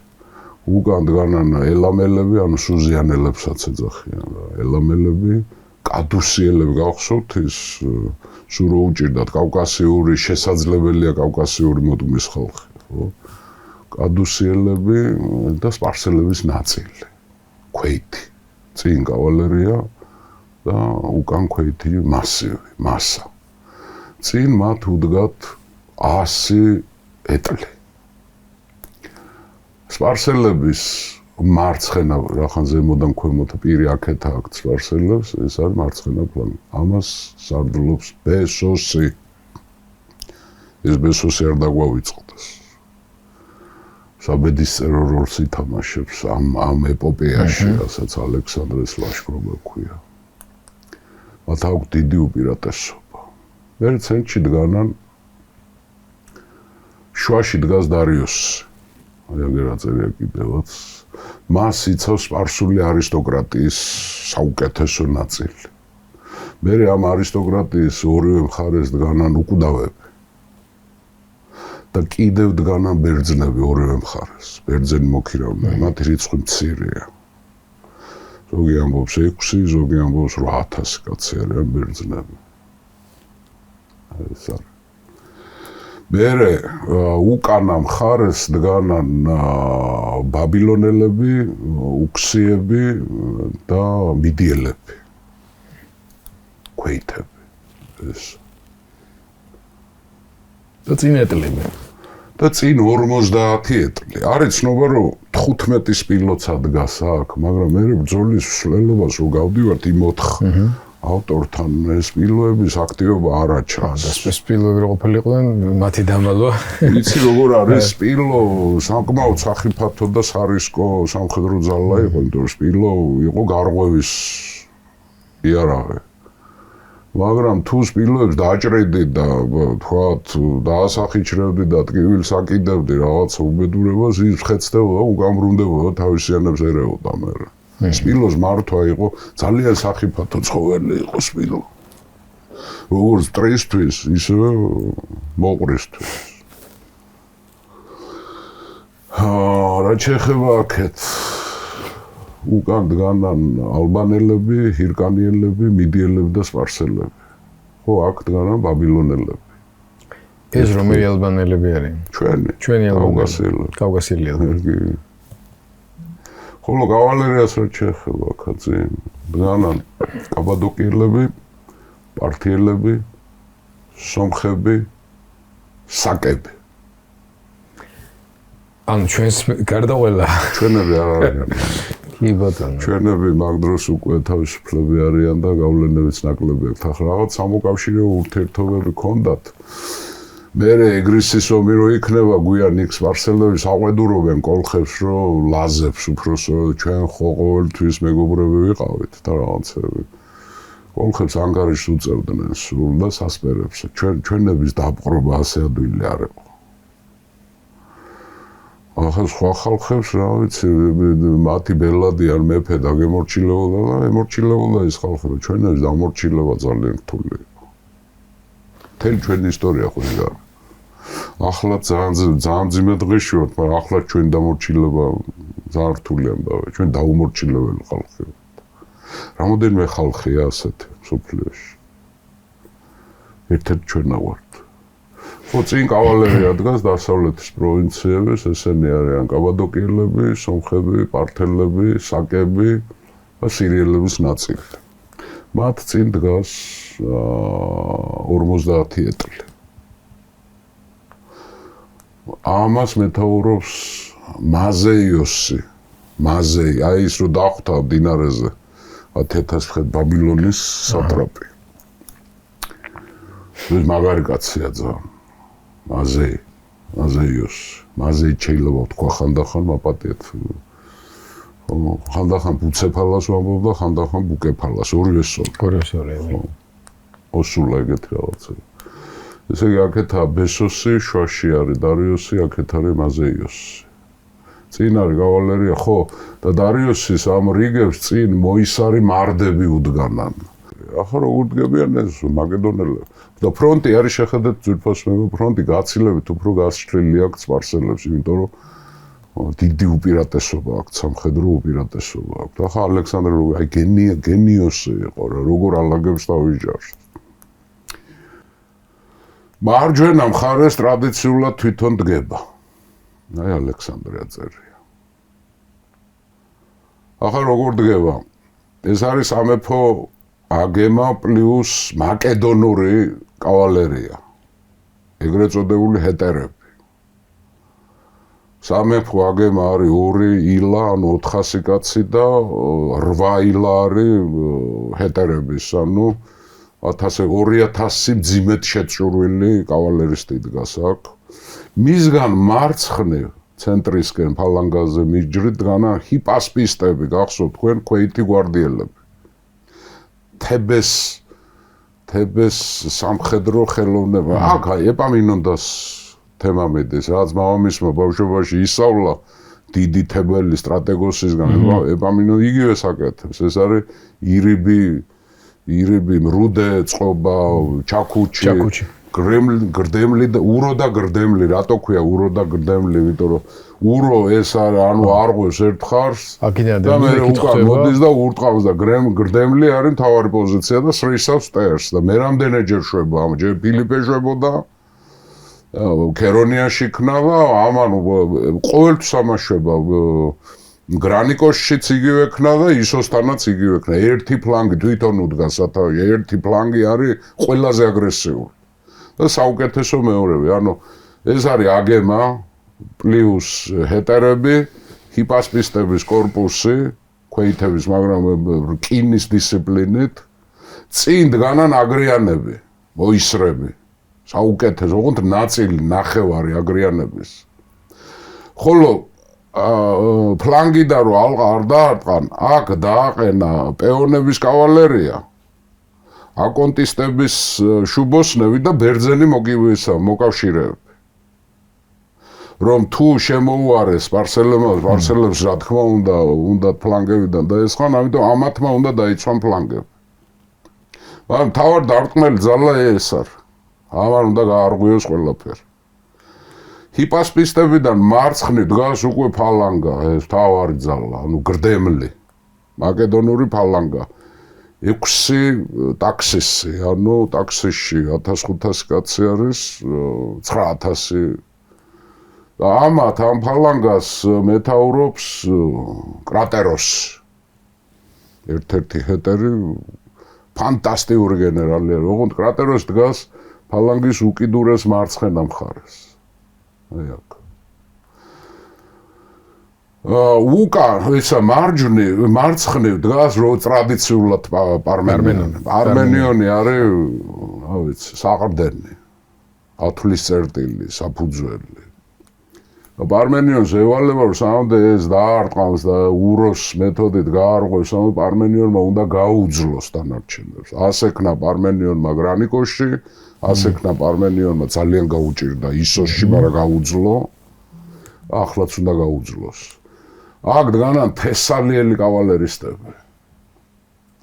უკან დგანან ელამელები, ანუ სუზიანელებსაც ეძახიან. ელამელები, კადუსიელები გახსოვთ ის სულ რო უჭირდათ კავკასიური შესაძლებელია კავკასიური მოდღმის ხალხი, ხო? კადუსიელები და სპარსელების ნაწილი. ქვეითი. წინ კავალერია და უკან ქვეითი მასა. წინ მათ უდგათ 100 ეტლი. სპარსელების მარცხენა რახან ზემოდან ქვემოთ პირი აქეთ აქვს სპარსელებს, ეს არის მარცხენა ფლანგი. ამას სარდლობს ბესოსი. ეს ბესოსი არ დაგვავიწყდეს. საბედისწერო როლს ითამაშებს ამ ეპოპეაში, რასაც ალექსანდრეს ლაშქრობა ქვია. მათ აქვს დიდი უპირატესობა. მე ცენტრში დგანან შუაში დგას დარიოსი. აი აგერ აწერია კიდევაც. მას იცავს სპარსული არისტოკრატიის საუკეთესო ნაწილი. მე ამ არისტოკრატიის ორივე მხარეს დგანან უკვდავები. და კიდევ დგანან ბერძნები ორივე მხარეს. ბერძენი მოქირავნები, მათი რიცხვი მცირეა. ზოგი ამბობს 6, ზოგი ამბობს 8000 კაცი არიან ბერძნები. ეს არის. მერე უკანა მხარეს დგანან ბაბილონელები, უქსიები და მიდიელები. ქვეითები. ეს. და წინ ეტლები. და წინ 50 ეტლი. არის ცნობა, რომ 15 სპილოცა დგას აქ, მაგრამ მე ბრძოლის მსვლელობას რო გავდივართ იმ 4 ავტორთან სპილოების აქტივობა არ აჩანს. და სპილოები რო ყოფილიყვნენ, მათი დამალვა. იცი როგორ არის სპილო, საკმაოდ სახიფათო და სარისკო სამხედრო ძალა იყო, იმიტომ რომ სპილო იყო გარღვევის იარაღი. მაგრამ თუ სპილოებს დაჭრედი და თქვათ დაასახიჩრებდი და ტკივილს აკიდებდი რაღაცა უბედურებას, ის ხეცდებოდა, უკამბრუნდებოდა, თავისიანებს ერეოდა მე. სპილოს მართვა იყო ძალიან სახიფათო ცხოველი იყო სპილო. როგორც მტრისთვის, ისევე მოყვრისთვის. რა შეეხება აქეთ უკან დგანან ალბანელები, ჰირკანიელები, მიდიელები და სპარსელები. ხო, აქ დგანან ბაბილონელები. ეს რომელი ალბანელები არიან? ჩვენი ალბანელები. კავკასიელები. ხოლო კავალერიას რა შეეხება აქაც დგანან კაბადოკიელები, პართიელები, სომხები, საკები. ანუ ჩვენს გარდა ყველა. ჩვენები არ არიან. კი ბატონო. ჩვენები მაგ დროს უკვე თავისუფლები არიან და გავლენებიც ნაკლები აქვს. ახლა რაღაც სამოკავშირეო ურთიერთობები ქონდათ. მერე ეგრისის ომი რო იქნება გვიან იქ სპარსელები საყვედურობენ კოლხებს რომ ლაზებს უფროსო ჩვენ ხო ყოველთვის მეგობრები ვიყავით და რაღაცები კოლხებს ანგარიშს უწევდნენ სულ და სასპერებს ჩვენების დაპყრობა ასე ადვილი არ იყო ახლა სხვა ხალხებს რა ვიცი მათი ბელადი არ მეფე დაგემორჩილებოდა და ემორჩილებოდა ის ხალხები ჩვენებს დამორჩილება ძალიან რთული იყო მთელი ჩვენი ისტორია ხო იგარ ახლა ძალიან ძიმე დღეში ვართ, მაგრამ ახლა ჩვენ დამორჩილება ძალიან რთული ამბავია. ჩვენ დაუმორჩილებელი ხალხი ვართ. რამოდენიმე ხალხია ასეთი მსოფლიოში. ერთ-ერთი ჩვენა ვართ. ხო, წინ კავალერია დგას დასავლეთის პროვინციების, ესენი არიან კაბადოკიელები, სომხები, პართელები, საკები და სირიელების ნაწილი. მათ წინ დგას 50 ეტლი. ამას მეთაურობს მაზეიოსი, აი ის რო დახვდა დინარეზე 10,000 ხეთ ბაბილონის სატრაპი. ეს მაგარი კაცია ძალიან. მაზეი შეიძლება თქვა ხანდახან მაპატიეთ. ხანდახან ბუცეფალას ვამბობდა, ხანდახან ბუკეფალას, ორივე სულ. ოსულა ეგეთი რაღაცა. ესე იგი აქეთა ბესოსი, შვაში არის დარიოსი, აქეთ არის მაზეიოსი. წინ არის კავალერია, ხო, და დარიოსის ამ რიგებს წინ მოისარი მარდები უდგანან. ახლა როგორ დგებიან ეს მაკედონელები? და ფრონტი არის შეხედეთ ძვირფასმეებო ფრონტი გაცილებით უფრო გასშლილი აქვს სპარსელებს, იმიტომ რომ დიდი უპირატესობა აქვს, სამხედრო უპირატესობა აქვს. ახლა ალექსანდრე აი გენიოსი იყო რა, როგორ ალაგებს თავის ჯარს. მარჯვენა მხარეს ტრადიციულად თვითონ დგება. აი ალექსანდრე აწერია. ახლა როგორ დგება? ეს არის სამეფო აგემა პლუს მაკედონური კავალერია. ეგრეთ წოდებული ჰეტერები. სამეფო აგემა არის 2 ილა, ანუ 400 კაცი და 8 ილა არის ჰეტერების, ანუ 2000 მძიმედ შეჭურვილი კავალერისტი დგას აქ. მისგან მარცხნივ ცენტრისკენ ფალანგაზე მიჯრით დგანა ჰიპასპისტები, გახსოვთ თქვენ ქვეითი გვარდიელები. თებეს სამხედრო ხელოვნება. აქ ეპამინონდას თემა მედეს, რაც მამამისმა ბავშვობაში ისწავლა დიდი თებელი სტრატეგოსისგან, ეპამინონდა იგივე საკეთებს. ეს არის ირიბი, მრუდე, წყობა, ჩაქუჩი, გრდემლი და ურო და გრდემლი, რატო ქვია ურო და გრდემლი, იმიტომ რომ ურო ეს არის, ანუ არღვევს ერთ ხარს და მე უკან მოდის და ურტყავს და გრდემლი არის მთავარი პოზიცია და სრისავს ტერს და მე რამდენჯერ შვება, ჯერ ფილიპე შვებოდა, ქერონიაში ქნა, ამან ყოველთვის ამას შვება. გრანიკოსშიც იგივე ქნა და ისოსთანაც იგივე ქნა. ერთი ფლანგი თვითონ უდგას სათავე, ერთი ფლანგი არის ყველაზე აგრესიული. და საუკეთესო მეორები, ანუ ეს არის აგემა პლუს ჰეტერები, ჰიპასპისტების კორპუსი, ქვეითების, მაგრამ რკინის დისციპლინით, წინ დგანან აგრიანები, მოისრები. საუკეთესო, ოღონდ ნაწილი ნახევარი აგრიანების. ხოლო ფლანგიდან რო არ დაარტყან, აქ დააყენა პეონების კავალერია. აკონტისტების შუბოსნები და ბერძენი მოკავშირეები. რომ თუ შემოუარეს სპარსელებს რა თქმა უნდა ფლანგებიდან დაესხან, ამიტომ ამათმა უნდა დაიცვან ფლანგები. მაგრამ თავად დარტყმელი ძალა ეს არის. ამან უნდა გაარღვიოს ყველაფერი. ჰიპასპისტებიდან მარცხნივ დგას უკვე ფალანგა, ეს თავარი ძალა, ანუ გრდემლი, მაკედონური ფალანგა. 6 ტაქსისი, ანუ ტაქსიში 1500 კაცი არის, 9000. და ამ ფალანგას მეთაურობს კრატეროსი. ერთ-ერთი ჰეტერი ფანტასტიკური გენერალია, ოღონდ კრატეროსი დგას ფალანგის უკიდურეს მარცხენა მხარეს. აი აქ. უკან ისა მარცხნივ დგას რო ტრადიციულად პარმენიონი არის, რა ვიცი, საყრდენი. ათვლის წერტილი, საფუძველი. პარმენიონს ევალება, რომ სანამდე ეს დაარტყამს და უროს მეთოდით გაარღვევს, სანამდე პარმენიონმა უნდა გაუძლოს დანარჩენებს. ასექნა პარმენიონმა გრანიკოში, ასექნა პარმენიონმა ძალიან გაუჭირდა ისოსში, მაგრამ გაუძლო. ახლაც უნდა გაუძლოს. აქ დგანან თესალიელი კავალერისტები.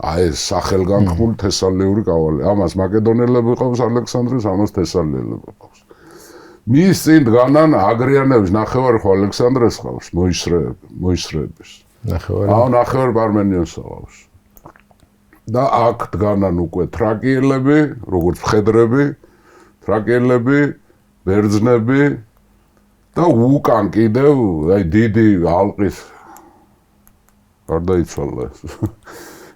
ეს სახელგანთქმული თესალიური კავალერი. ამას მაკედონელები ყავს ალექსანდრეს, ამას თესალიელები ყავს. მის წინ დგანან აგრიანების ნახევარი ხო ალექსანდრეს ყავს, მოისრეების. ნახევარი პარმენიონს ყავს. და აქ დგანან უკვე თრაკიელები, როგორც მხედრები, თრაკიელები, ბერძნები და უკან კიდევ დიდი ალყის გარდაიცვალა ეს.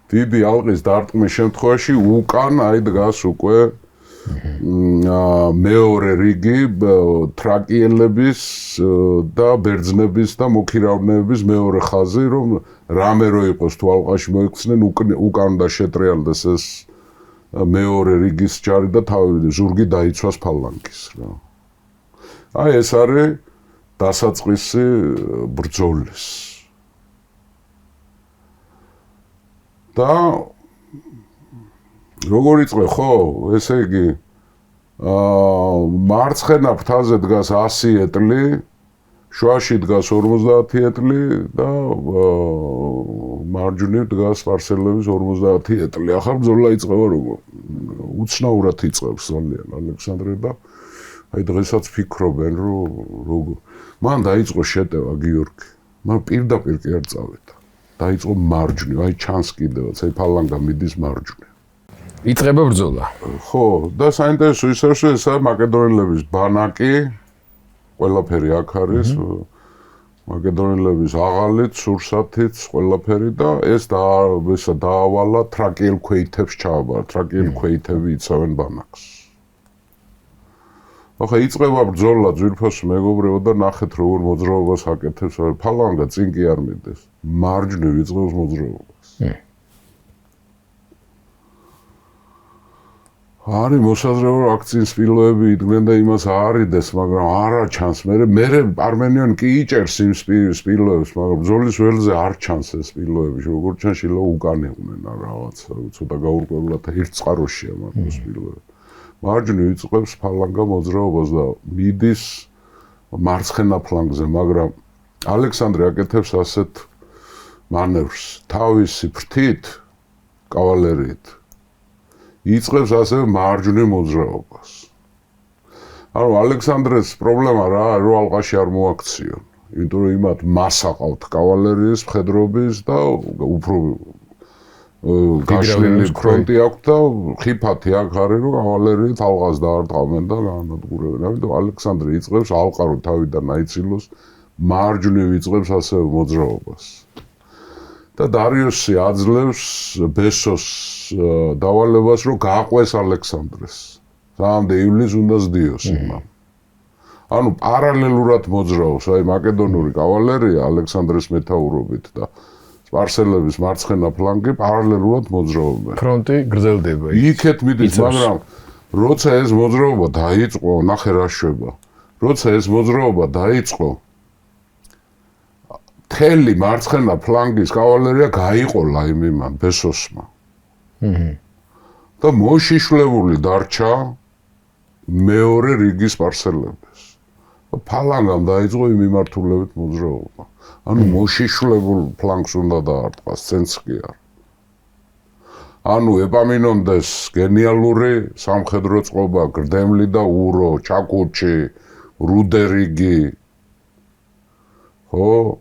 დიდი ალყის დარტყმის შემთხვევაში უკან დგას უკვე მეორე რიგი თრაკიელების და ბერძნების და მოქირავნეების მეორე ხაზი, რომ რამე რო იყოს თუ ალყაში მოიქცნენ, უკან და შეტრიალდეს ეს მეორე რიგის ჯარი და ზურგი დაიცვას ფალანგის რა. ეს არის დასაწყისი ბრძოლის. და როგორ იწყე ხო, ესე იგი მარცხენა ფრთაზე დგას 100 ეტლი, შუაში დგას 50 ეტლი და მარჯვნივ დგას სპარსელების 50 ეტლი. ახლა ბრძოლა იწყება როგორ? უცნაურად იწყებს ძალიან ალექსანდრე და დღესაც ფიქრობენ რომ როგორ. მან დაიწყო შეტევა გიორგი. მან პირდაპირ კი არ წავედა. დაიწყო მარჯვნივ, ჩანს კიდევაც, ფალანგა მიდის მარჯვნივ. იწყება ბრძოლა. ხო, და საინტერესო ის არის, ეს მაკედონელების ბანაკი, ყველაფერი აქ არის, მაკედონელების აღალით, სურსათით, ყველაფერი და ეს დაავალა თრაკიელ ქვეითებს ჩააბარა, თრაკიელ ქვეითები იცავენ ბანაკს. ახლა იწყება ბრძოლა ძვირფას მეგობრებო და ნახეთ როგორ მოძრაობას აკეთებს, ფალანგა წინ კი არ მიდის, მარჯვნივ იწყებს მოძრაობას. არის მოსაზრება რომ აქ წინ სპილოები იდგნენ და იმას აარიდეს, მაგრამ არა ჩანს. მე პარმენიონ კი იჭერს იმ სპილოებს, მაგრამ ბრძოლის ველზე არ ჩანს ეს სპილოები, როგორ ჩანს შეიძლება უკან იყვნენ რაღაც, ცოტა გაურკვევლად ერთ წყაროშია მარტო სპილოები. მარჯვნივ იწყებს ფალანგა მოძრაობას და მიდის მარცხენა ფლანგზე, მაგრამ ალექსანდრე აკეთებს ასეთ მანევრს, თავისი ფრთით, კავალერიით იწყებს ასევე მარჯვნივ მოძრაობას. ანუ ალექსანდრეს პრობლემა რა, რომ ალყაში არ მოაქციონ, იმიტომ რომ იმათ მასა ყავთ კავალერიის, მხედრობის და უფრო გაშლილი ფრონტი აქვს და ხიფათი აქ არის, რომ კავალერიით ალყას დაარტყამენ და განადგურებენ. ამიტომ ალექსანდრე იწყებს ალყა რომ თავიდან აიცილოს, მარჯვნივ იწყებს ასევე მოძრაობას. და დარიოსი აძლევს ბესოს დავალებას, რომ გააყვეს ალექსანდრეს. სანამდე ივლის უნდა სდიოს იმამ. ანუ პარალელურად მოძრაობს, მაკედონური კავალერია ალექსანდრეს მეთაურობით და სპარსელების მარცხენა ფლანგი პარალელურად მოძრაობენ. ფრონტი გრძელდება. იქეთ მიდის, მაგრამ როცა ეს მოძრაობა დაიწყო, ნახე რა შვება. როცა ეს მოძრაობა დაიწყო, მთელი მარცხენა ფლანგის კავალერია გაიყოლა იმან ბესოსმა. და მოშიშვლებული დარჩა მეორე რიგის სპარსელების. ფალანგამ დაიწყო იმ მიმართულებით მოძრაობა. ანუ მოშიშვლებულ ფლანგს უნდა დაარტყას, წენც კი არ. ანუ ეპამინონდეს გენიალური სამხედრო წყობა, გრდემლი და ურო, ჩაკუჩი, რუდერიგი. ხო?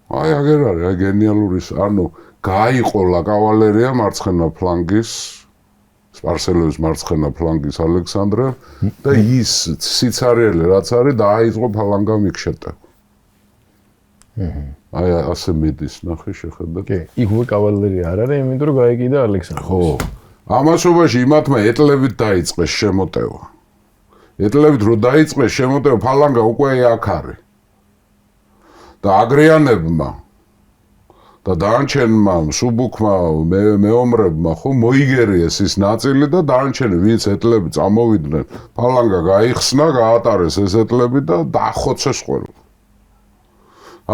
აგერ არის, გენიალური, ანუ გაიყოლა კავალერია მარცხენა ფლანგის, სპარსელების მარცხენა ფლანგის ალექსანდრე და ის სიცარიელი რაც არის, დაიწყო ფალანგამ იქ შეტევა. ასე მიდის, ნახე შეხედა. კი, იქ უკვე კავალერია არ არის, იმიტომ რომ გაიკიდა ალექსანდრე. ხო. ამასობაში იმათმა ეტლებით დაიწყეს შემოტევა. ეტლებით რო დაიწყეს შემოტევა, ფალანგა უკვე აქ არის. და აგრიანებმა და დანარჩენმა სუბუქმა მეომრებმა ხო მოიგერიეს ის ნაწილი და დანარჩენი ვინც ეტლები წამოვიდნენ ფალანგა გაიხსნა გაატარეს ეს ეტლები და დაახოცეს ყველა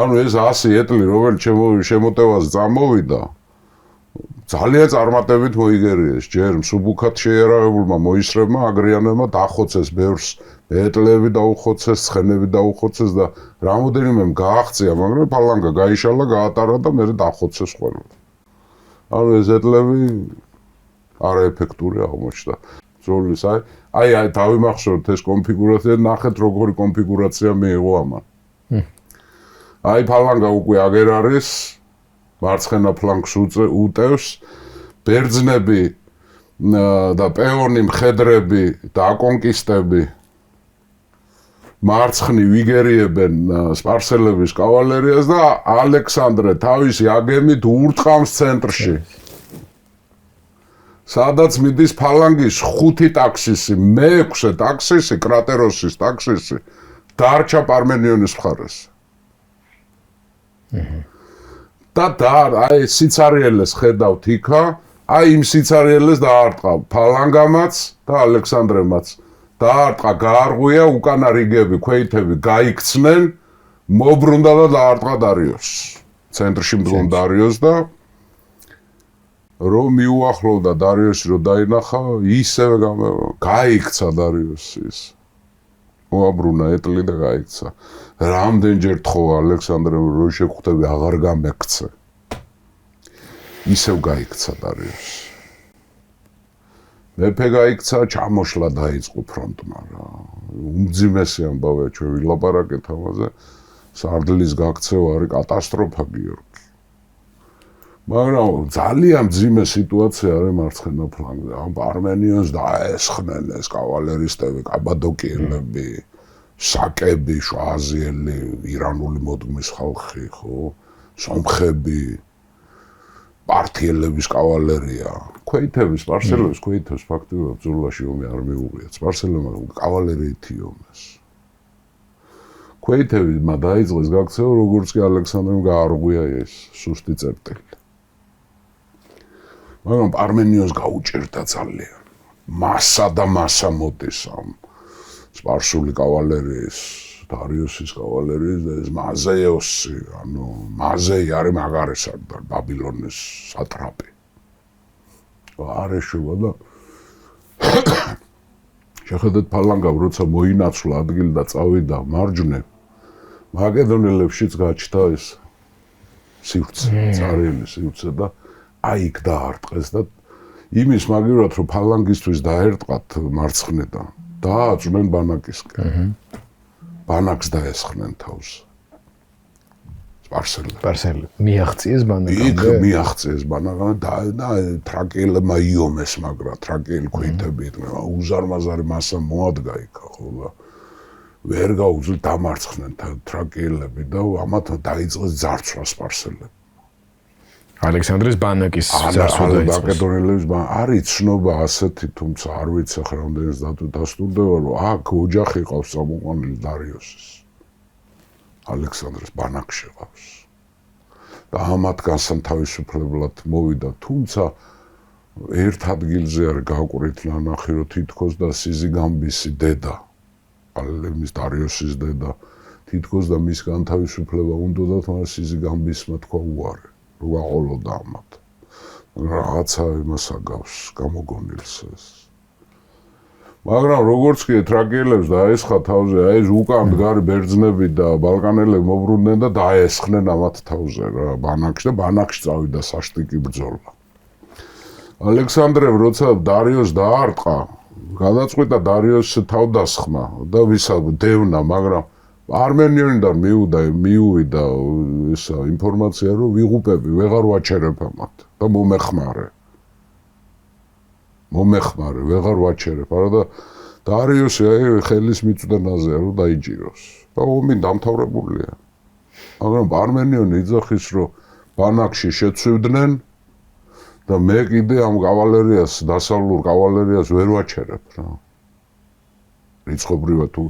ანუ ეს 100 ეტლი რომელიც შემოტევას წამოვიდა ძალიან წარმატებით მოიგერიეს ჯერ სუბუქად შეიარაღებულმა მოისრებმა აგრიანებმა დაახოცეს ბევრს ეტლები დაუხოცეს ცხენები დაუხოცეს და რამოდენიმე გააღწია მაგრამ ფალანგა გაიშალა გაატარა და მე დაახოცეს ყველა ანუ ეს ეტლები არაეფექტური აღმოჩნდა ბრძოლის აი დავიმახსოვრეთ ეს კონფიგურაცია ნახეთ როგორი კონფიგურაცია მიიღო ამან აი ფალანგა უკვე აგერ არის მარცხენა ფლანგს უტევს ბერძნები და პეონი მხედრები და აკონკისტები მარცხნივ იგერიებენ სპარსელების კავალერიას და ალექსანდრე თავისი აგემით ურტყამს ცენტრში სადაც მიდის ფალანგის 5 ტაქსისი მე-6 ტაქსისი კრატეროსის ტაქსისი დარჩა პარმენიონის მხარეს და აი სიცარიელეს ხედავთ იქა აი იმ სიცარიელეს დაარტყა ფალანგამაც და ალექსანდრემაც დაარტყა გაარღვია უკანა რიგები ქვეითები გაიქცნენ მობრუნდა და დაარტყა დარიოს ცენტრში მდგომ დარიოს და რომ მიუახლოვდა დარიოსი რომ დაინახა ისევე გაიქცა დარიოსის მოაბრუნა ეტლი და გაიქცა რამდენჯერ თხოვა ალექსანდრემ რომ შეხვდები აღარ გამექცე ისევ გაიქცა დარიოსი მეფე გაიქცა ჩამოშლა დაიწყო ფრონტმა რა უმძიმესი ამბავია ჩვენ ვილაპარაკეთ ამაზე სარდლის გაქცევა არის კატასტროფა გიორგი მაგრამ ძალიან მძიმე სიტუაცია არის მარცხენა ფლანგზე ამ პარმენიონს დაესხნენ ეს კავალერისტები კაბადოკიელები საკები შვაზიელი ირანული მოდგმის ხალხი ხო სომხები პარტიელების კავალერია ქვეითების სპარსელების ქვეითებს ფაქტობრივად ბრძოლაში ომი არ მიუღია სპარსელებმა კავალერიით იომეს ქვეითებმა დაიწყეს გაქცევა როგორც კი ალექსანდრემ გაარღვია ეს სუსტი წერტილი მაგრამ პარმენიონს გაუჭირდა ძალიან მასა და მასა მოდის ამ სპარსული კავალერიის დარიოსის კავალერიის და ეს მაზეოსი ანუ მაზეი არის მაგარი სარდალ ბაბილონის სატრაპი არ ეშუა და შეხედეთ ფალანგამ როცა მოინაცვლა ადგილი და წავიდა მარჯვნივ მაკედონელებშიც გაჩნდა ეს სივრცე царელი სივრცე და აი იქ დაარტყეს და იმის მაგივრად რომ ფალანგისთვის დაერტყათ მარცხნიდან დააწვნენ ბანაკისკენ ბანაკს დაესხნენ თავს სპარსელები მიაღწიეს ბანაკამდე იქ მიაღწიეს ბანაკამდე და თრაკიელებმა იომეს მაგრამ თრაკიელი ქვეითები იყვნენ უზარმაზარი მასა მოადგა იქა ხო და ვერ გაუძლეს დამარცხნენ თრაკიელები და ამათ დაიწყეს ძარცვა სპარსელები ალექსანდრეს ბანაკის ძარცვა დაიწყეს მაკედონელების არის ცნობა ასეთი თუმცა არ ვიცი ახლა რამდენიც დასტურდება რომ აქ ოჯახი ყავს წამოყვანილი დარიოსის ალექსანდრეს ბანაკში ყავს და ამათგანსთან თავისუფლებლად მოვიდა თუმცა ერთ ადგილზე არის გაყვრით ნანახი რომ თითქოს და სიზიგამბისი დედა ალემის დარიოსის დედა თითქოს და მის განთავისუფლება უნდათ მაგრამ სიზიგამბისმა თქვა უარი რო აყოლოდა ამათ რაღაცა იმას აგავს გამოგონილს ეს მაგრამ როგორც კი თრაკიელებს დაესხა თავზე აი ეს უკან მდგარი ბერძნები და ბალკანელები მოbrunდნენ და დაესხნენ ამათ თავზე რა ბანაკში და ბანაკში წავიდა საშტიკი ბრძოლა ალექსანდრემ როცა დარიოს დაარტყა გადაწყვიტა დარიოს თავდასხმა და ვისა დევნა მაგრამ არმენიონიდან მიუვიდა ისა ინფორმაცია რომ ვიღუპები ვეღარ ვაჩერებ ამათ და მომეხმარე ვეღარ ვაჩერებ არა და დარიოსი აი ხელის მიწვდენაზეა რომ დაიჭიროს და ომი დამთავრებულია მაგრამ არმენიონი იძახის რომ ბანაკში შეცვივდნენ და მე კიდე ამ კავალერიას დასავლურ კავალერიას ვერ ვაჩერებ რა რიცხობრივად თუ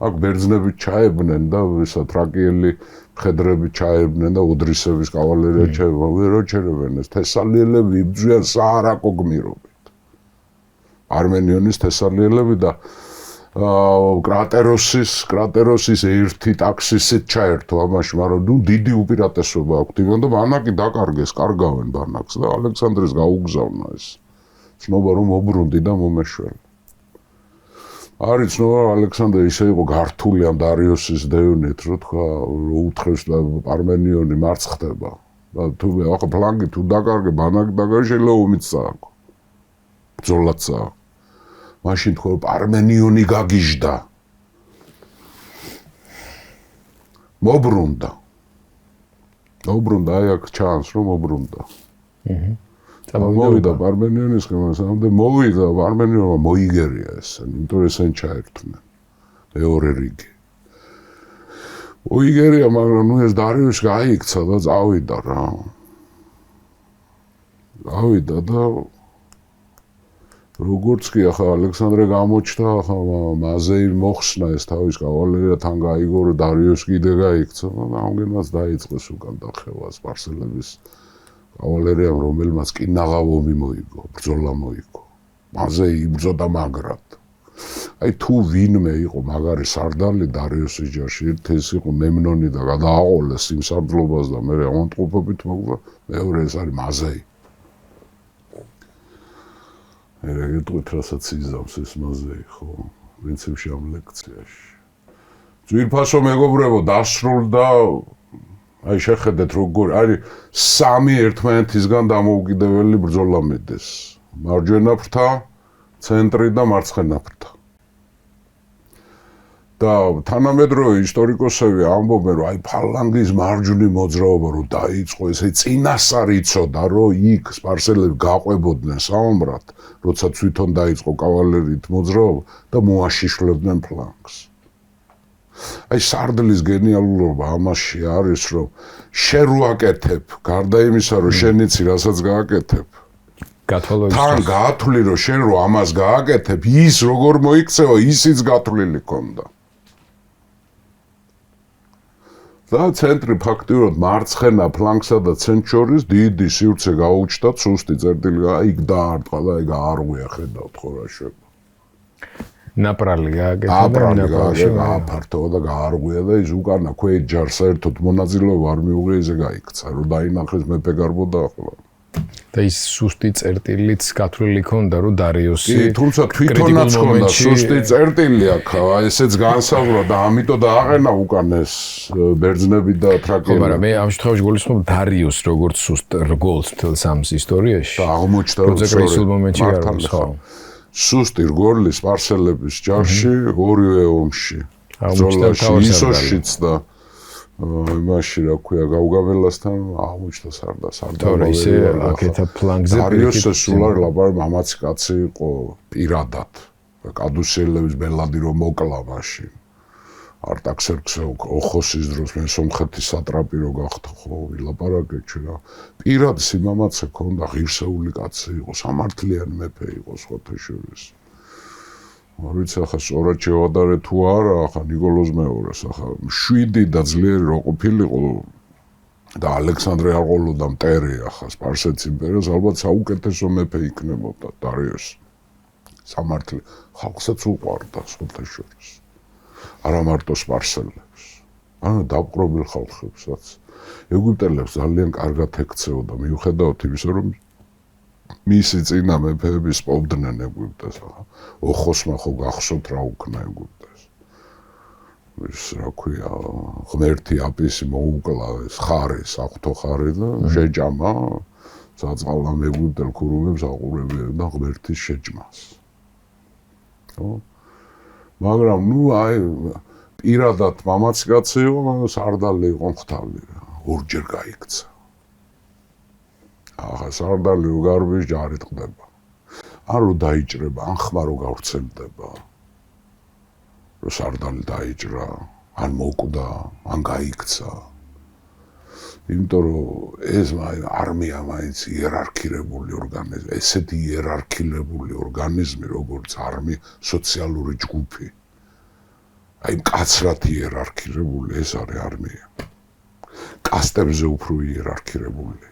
აქ ბერძნები ჩაებდნენ და ისა თრაკიელი მხედრები ჩაებდნენ და უდრისების კავალერია ჩაებდნენ, ვერ აჩერებენ ეს თესალიელები იბრძვიან საარაკო გმირობით. არმენიონის თესალიელები და კრატეროსის ერთი ტაქსისით ჩაერთო ამაში, მაგრამ ნუ დიდი უპირატესობა აქვს თვითონ და ბანაკი დაკარგეს, კარგავენ ბანაკს და ალექსანდრეს გაუგზავნა ეს. ცნობა რომ მობრუნდი და მომეშველი. არის ცნობა ალექსანდრე ისე იყო გართული ამ დარიოსის დევნით, რომ თქვა უთხრეს და არმენიონი მარცხ ხდება. და თუ ახლა ფლანგი თუ დაკარგე, ბანაკი დაკარგე შეიძლება ომიც წააგო. ბრძოლაც წააგო. მაშინ თქვა არმენიონი გაგიჟდა. მობრუნდა. აი აქ ჩანს რომ მობრუნდა. მოვიდა არმენიონისგან, სამდე მოვიდა არმენიონმა მოიგერია ეს, იმიტომ ესენ ჩაერთვნენ. მეორე რიგი. მოიგერია, მაგრამ ნუ ეს დარიოსი გაიქცა და წავიდა რა. გავიდა და როგორც კი ახლა ალექსანდრე გამოჩნდა, ახლა მაზეი მოხსნა ეს თავის კავალერია თან გაიგო, რომ დარიოსი კიდე გაიქცა და ამგენაც დაიწყეს უკან დახევა სპარსელების კავალერიამ, რომელმაც კი ნაღავომი მოიგო, ბრძოლა მოიგო. მაზეი იბრძოდა მაგრად. აი თუ ვინმე იყო მაგარი სარდალი დარიოსის ჯარში, ერთი ეს იყო მემნონი და გადააყოლეს იმ სარდლობას და მე ამონტყოფობით მოგვა, მეორე ეს არის მაზეი. ეტყვით რასაც იზამს ეს მაზეი, ხო, პრინციპში ამ ლექციაში. ძვირფასო მეგობრებო, დასრულდა აი შეხედეთ როგორ არის სამი ერთმანეთისგან დამოუკიდებელი ბრძოლა მიდის. მარჯვენა ფრთა, ცენტრი და მარცხენა ფრთა. და თანამედროვე ისტორიკოსები ამბობენ, რომ აი ფალანგის მარჯვნივ მოძრაობა რომ დაიწყო, ესე წინასწარ იცოდა, რომ იქ სპარსელები გაყვებოდნენ საომრად, როცა თვითონ დაიწყო კავალერიით მოძრაობა და მოაშიშლებდნენ ფლანგს. აი სარდლის გენიალურობა ამაში არის, რომ შენ რო აკეთებ, გარდა იმისა, რომ შენ იცი, რასაც გააკეთებ, თან გაათვლი, რომ შენ რო ამას გააკეთებ, ის როგორ მოიქცევა, ისიც გათვლილი ქონდა. და ცენტრი ფაქტიურად მარცხენა ფლანგსა და ცენტრ შორის დიდი სივრცე გაუჩნდა, სუსტი წერტილი იქ დაარტყა და ეგ არღვია ხედავთ ხო რა შევა. ნაპრალი გააკეთა აფართოა და გაარღვია და ის უკანა ქვეით ჯარს საერთოდ მონაწილეობა არ მიუღია, ისე გაიქცა, რომ დაინახეს მეფე გარბოდა ახლა. და ის სუსტი წერტილიც გათვლილი ქონდა, რომ დარიოსი თუმცა თვითონაც ქონდა სუსტი წერტილი აქ, ესეც განსაზღვრა და ამიტომ დააყენა უკან ეს ბერძნები და თრაკიელები. მაგრამ მე ამ შემთხვევაში გულისხმობ დარიოს როგორც სუსტ რგოლს მთელ სამს ისტორიაში. და აღმოჩნდა რომ კრიზისულ მომენტში არ არის, ხო. სუსტი რგოლი სპარსელების ჯარში ორივე ომში. ბრძოლაში ისოშიც და იმაში რა ქვია გაუგაბელასთან აღმოჩნდა სარდალი. ისე აკეთა ფლანგზე. დარიოსი სულ არ ლაპარაკი, მამაცი კაცი იყო პირადად. კადუსიელების ბელადი რომ მოკლა მაშინ. არტაქსერქსე ოხოსის დროს მე სომხეთის სატრაპი რო გახდა ხო, ვილაპარაკეთ რა. პირად სიმამაცე ქონდა, ღირსეული კაცი იყო, სამართლიანი მეფე იყო სხვათა შორის. არ ვიცი ახლა სწორად შევადარე თუ არა, ახლა ნიკოლოზ მეორეს ახლა 7 და ძლიერი რო ყოფილიყო და ალექსანდრე არ ყოლოდა მტერი ახლა სპარსეთის იმპერიას, ალბათ საუკეთესო მეფე იქნებოდა დარიოსი. სამართლე ხალხსაც უყვარდა სხვათა შორის. არა მარტო სპარსელებს, ანუ დაპყრობილ ხალხებსაც. ეგვიპტელებს ძალიან კარგად ეკცეოდა, მიუხედავად იმისა, რომ მისი წინა მეფეები სპობდნენ ეგვიპტეს. ოხოსმა ხო გახსოვთ რა უკნა ეგვიპტეს. ის რა ქვია, ღმერთი აპისი მოუკლა ეს ხარი, საღვთო ხარი და შეჭამა საწყალამ ეგვიპტელ ქურუმებს აყურებდნენ და ღმერთის შეჭმას. ხო? მაგრამ ნუ აი პირადად მამაცი კაცი იყო, მაგრამ სარდალი იყო მხტალი. ორჯერ გაიქცა. ახლა სარდალი რო გარბის ჯარი ტყდება. ან რო დაიჭრება, ან ხმა რო გავრცელდება. რო სარდალი დაიჭრა, ან მოკვდა, ან გაიქცა. იმიტომ რომ ეს არმია მაინც იერარქირებული ორგანიზმი, ესეთი იერარქირებული ორგანიზმი, როგორც არმია, სოციალური ჯგუფი, აი მკაცრად იერარქირებული ეს არის არმია. კასტებზე უფრო იერარქირებულია.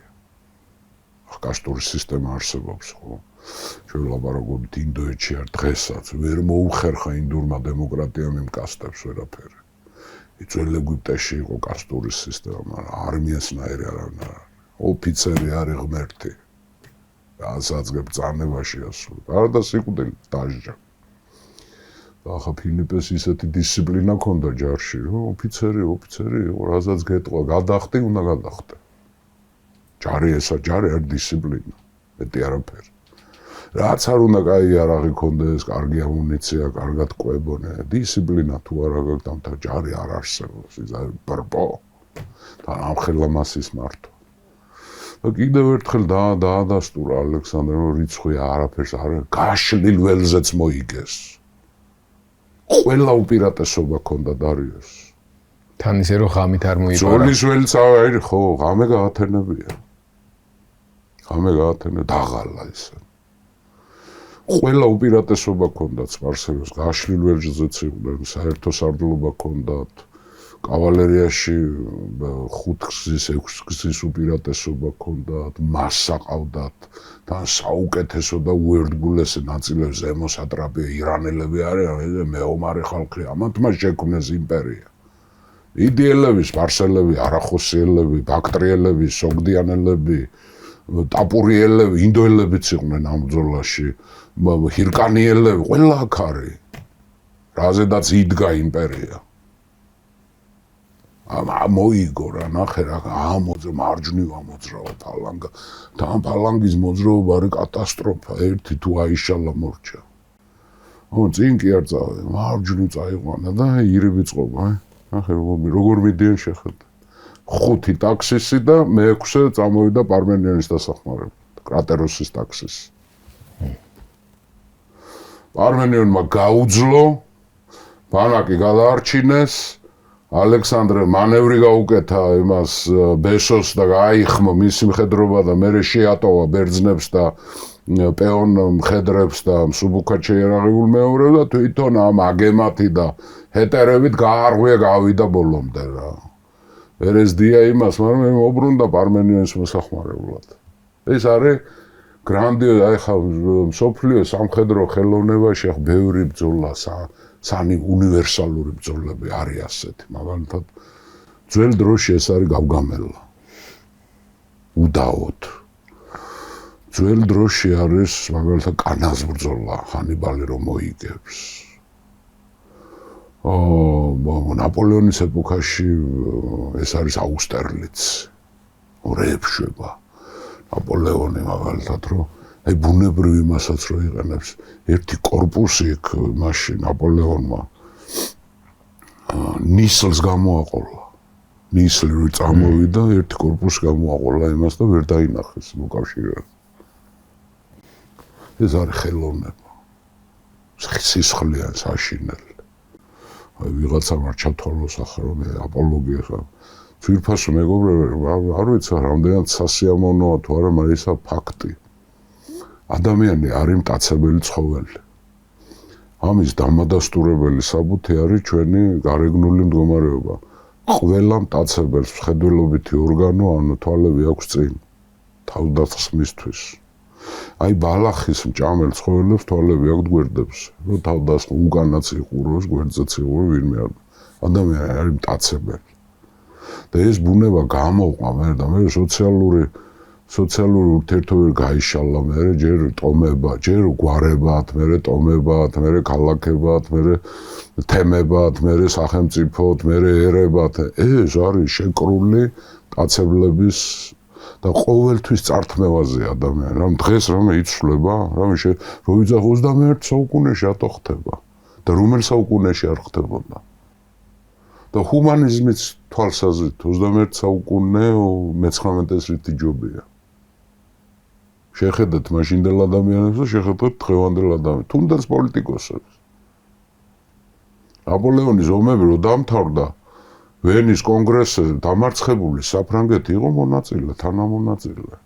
კასტური სისტემა არსებობს, ხო? ჩვენ ვლაპარაკობთ ინდოეთში არ დღესაც ვერ მოუხერხა ინდურმა დემოკრატიამ იმ კასტებს ვერაფერი. ძველ ეგვიპტეში იყო კასტური სისტემა, მაგრამ არმიასნაირი არავინ არ არის. ოფიცერი არის ღმერთი. ასაძგებ წანებაში ასული. არა და სიკვდილი დაჟჯა. ახლა ფილიპეს ისეთი დისციპლინა ჰქონდა ჯარში, რომ ოფიცერი იყო, რასაც გეტყვა, გადახტი, უნდა გადახტე. ჯარი ესა ჯარი არ დისციპლინა. მეტი არაფერი. რაც არ უნდა კაი იარაღი ქონდეს, კარგი ამუნიცია, კარგად ყვებონე, დისციპლინა თუ არა გაქვს დამთა ჯარი არ არსებობს, ის არის ბრბო. და ამხელა მასის მართვა. და კიდევ ერთხელ დაადასტურა ალექსანდრემ რიცხვი არაფერს არ გაშლილ ველზეც მოიგეს. ყველა უპირატესობა ქონდა დარიოს. თან ისე რომ ღამით არ მოიპარა. ძოლის ველცავი ხო, ღამე გაათენებია. ღამე გაათენე დაღალა ისე. ყველა უპირატესობა ქონდათ სპარსელებს, გაშლილ ველზეც იყვნენ, საერთო სარდლობა ქონდათ. კავალერიაში 5 გზის 6 გზის უპირატესობა ქონდათ, მასა ყავდათ და საუკეთესო და უერთგულესი ნაწილებს ზემოსატრაპი ირანელები არიან, მეომარი ხალხი, ამათმა შექმნეს იმპერია. იდიელები, სპარსელები, არახოსიელები, ბაქტრიელები, სოგდიანელები, ტაპურიელები, ინდოელებიც იყვნენ ამ ბრძოლაში, ჰირკანიელები, ყველა აქ არის. რაზედაც იდგა იმპერია. მოიგო რა ნახე რა მარჯვნივ ამოძრავა ფალანგა და ამ ფალანგის მოძრაობა არის კატასტროფა ერთი თუ აიშალა მორჩა წინ კი არ წავე მარჯვნივ წაიყვანა და ირები წყობა ნახე როგორ მიდიან შეხედა 5 ტაქსისი და მე-6-ე წამოვიდა პარმენიანის დასახმარებლად კრატეროსის ტაქსისი პარმენიანმა გაუძლო ბანაკი გადაარჩინეს ალექსანდრე მანევრი გაუკეთა იმას ბესოს და გააიხმო მისი მხედრობა და მერე შეატოვა ბერძნებს და პეონ მხედრებს და მსუბუქად შეიარაღებულ მეომრებს და თვითონ ამ აგემათი და ჰეტერებით გაარღვია გავიდა ბოლომდე რა. ერესდია იმას, მაგრამ მე მოbrunდა პარმენიანის მოსახმარებლად. ეს არის გრანდიოზი, აი ხა მსოფლიო სამხედრო ხელოვნებაში ახ ბევრი ბრძოლა სანი უნივერსალური ბრძოლები არის ასეთი, მაგალითად ძველ დროში ეს არის გავგამელა. უდაოდ. ძველ დროში არის მაგალითად კანას ბრძოლა, ჰანიბალი რომ მოიგებს. ნაპოლეონის ეპოქაში ეს არის აუსტერლიცი. რეებშვება. ნაპოლეონი მაგალითად რომ აი ბუნებრივი იმასაც რო იყენებს ერთი კორპუსი იქ მაშინ ნაპოლეონმა ნისლს გამოაყოლა ნისლი რო წამოვიდა ერთი კორპუსი გამოაყოლა იმას და ვერ დაინახეს მოკავშირეებს ეს არის ხელოვნება სისხლიან საშინელი აი ვიღაცამ არ ჩათვალოს ახლა რომ აპოლოგია ძვირფასო მეგობრებო არ ვიცი რამდენად სასიამოვნოა თუ არა მაგრამ ისა ფაქტი ადამიანი არის მტაცებელი ცხოველი. ამის დამადასტურებელი საბუთი არის ჩვენი გარეგნული მდგომარეობა. ყველა მტაცებელს მხედველობითი ორგანო ანუ თვალები აქვს წინ თავდასხმისთვის. აი ბალახის მჭამელ ცხოველებს თვალები აქვს გვერდებს. რომ თავდასხმა უკანაც იყუროს, გვერდზეც იყურო ვინმე არ. ადამიანი არის მტაცებელი. და ეს ბუნება გამოყვა მე და მე სოციალური ურთიერთობები გაიშალა, მერე ჯერ ტომება, ჯერ გვარებად, მერე ტომებად, მერე ქალაქებად, მერე თემებად, მერე სახელმწიფოდ, მერე ერებად. ეს არის შეკრული მტაცებლების და ყოველთვის წართმევაზე ადამიანი. რამ დღეს რამე იცვლება, რამე რო ვიძახ 21 საუკუნეში ატო ხდება და რომელ საუკუნეში არ ხდებოდა. და ჰუმანიზმის თვალსაზრისით 21 საუკუნე 19 რითი ჯობია. შეხედეთ მაშინდელ ადამიანებს და შეხედეთ დღევანდელ ადამიანებს, თუნდაც პოლიტიკოსებს. ნაპოლეონის ომები რო დამთავრდა, ვენის კონგრესზე დამარცხებული საფრანგეთი იყო მონაწილე, თანამონაწილე.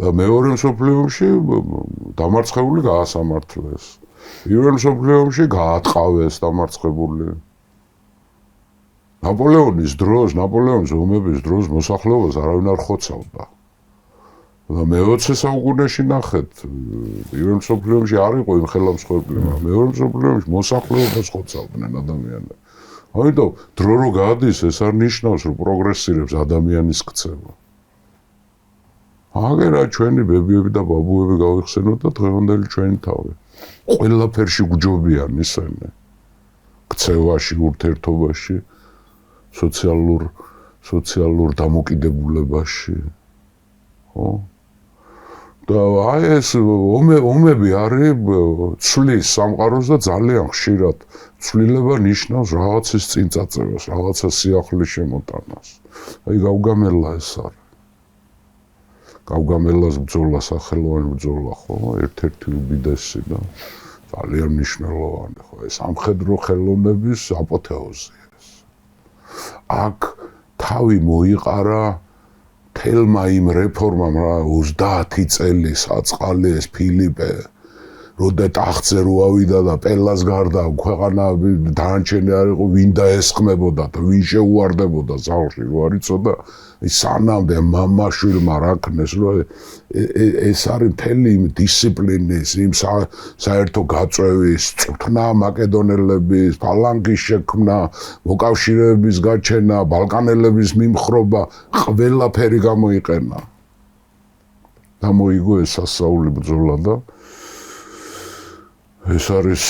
და მეორე მსოფლიო ომში დამარცხებული გაასამართლეს. პირველ მსოფლიო ომში გაატყავეს დამარცხებული. ნაპოლეონის ომების დროს მოსახლეობას არავინ არ ხოცავდა. და მე-20 საუკუნეში ნახეთ, პირველ მსოფლიო ომში არ იყო იმ ხელამსხვერპლება, მეორე მსოფლიო ომში მოსახლეობას ხოცავდნენ ადამიანები. ამიტომ დრო რო გადის, ეს არ ნიშნავს, რომ პროგრესირებს ადამიანის ქცევა. აგერა ჩვენი ბებიები და ბაბუები გავიხსენოთ და დღევანდელი ჩვენი თავი. ყველაფერში გჯობიან ისინი. ქცევაში, ურთიერთობაში, სოციალურ დამოკიდებულებაში. ხო? და აი ეს ომები არის ცვლის სამყაროს და ძალიან ხშირად ცვლილება ნიშნავს რაღაცის წინ წაწევას, რაღაცა სიახლის შემოტანას. აი გავგამელა ეს არის. გავგამელას ბრძოლა, სახელოვანი ბრძოლა, ხო, ერთ-ერთი უდიდესი და ძალიან მნიშვნელოვანი, ხო, ეს სამხედრო ხელოვნების აპოთეოზია ეს. აქ თავი მოიყარა თელმა იმ რეფორმამ 30 წელი საწყალი ეს ფილიპე როდა ტახტზე რო ავიდა და პელას გარდა ქვეყანა დანარჩენი არ იყო ვინ დაესხმებოდა და ვინ შეუვარდებოდა ზავში რო არ იცოდა ის სანამდე მამაშვილმა რაკნეს რომ ეს არის მთელი იმ დისციპლინის იმ საერთო გაწევის წვრთნა მაკედონელების ფალანგის შექმნა მოკავშირეების გაჩენა ბალკანელების მიმხრობა ყველაფერი გამოიყენა და მოიგო ეს სასაული ბრძოლა და ეს არის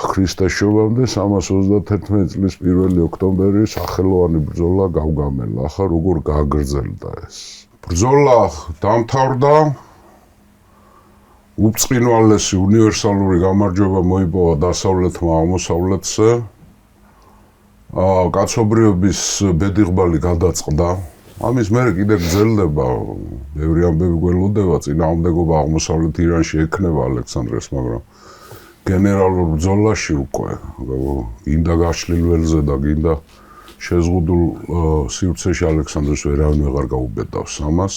ქრისტესშობამდე 331 წლის 1 ოქტომბერი სახელოვანი ბრძოლა გავგამელა. ახლა როგორ გააგრძელდა ეს? ბრძოლა დამთავრდა. უბრწყინვალესი უნივერსალური გამარჯვება მოიპოვა დასავლეთმა აღმოსავლეთზე. კაცობრიობის ბედიღბალი გადაწყდა. ამის მერე კიდე გრძელდება, ბევრი ამბები გველოდება, წინააღმდეგობა აღმოსავლეთ ირანში ექნება ალექსანდრეს, მაგრამ გენერალურ ბრძოლაში უკვე გინდა გაშლილ ველზე და გინდა შეზღუდულ სივრცეში ალექსანდრეს ვერავინ ვეღარ გაუბედავს ამას,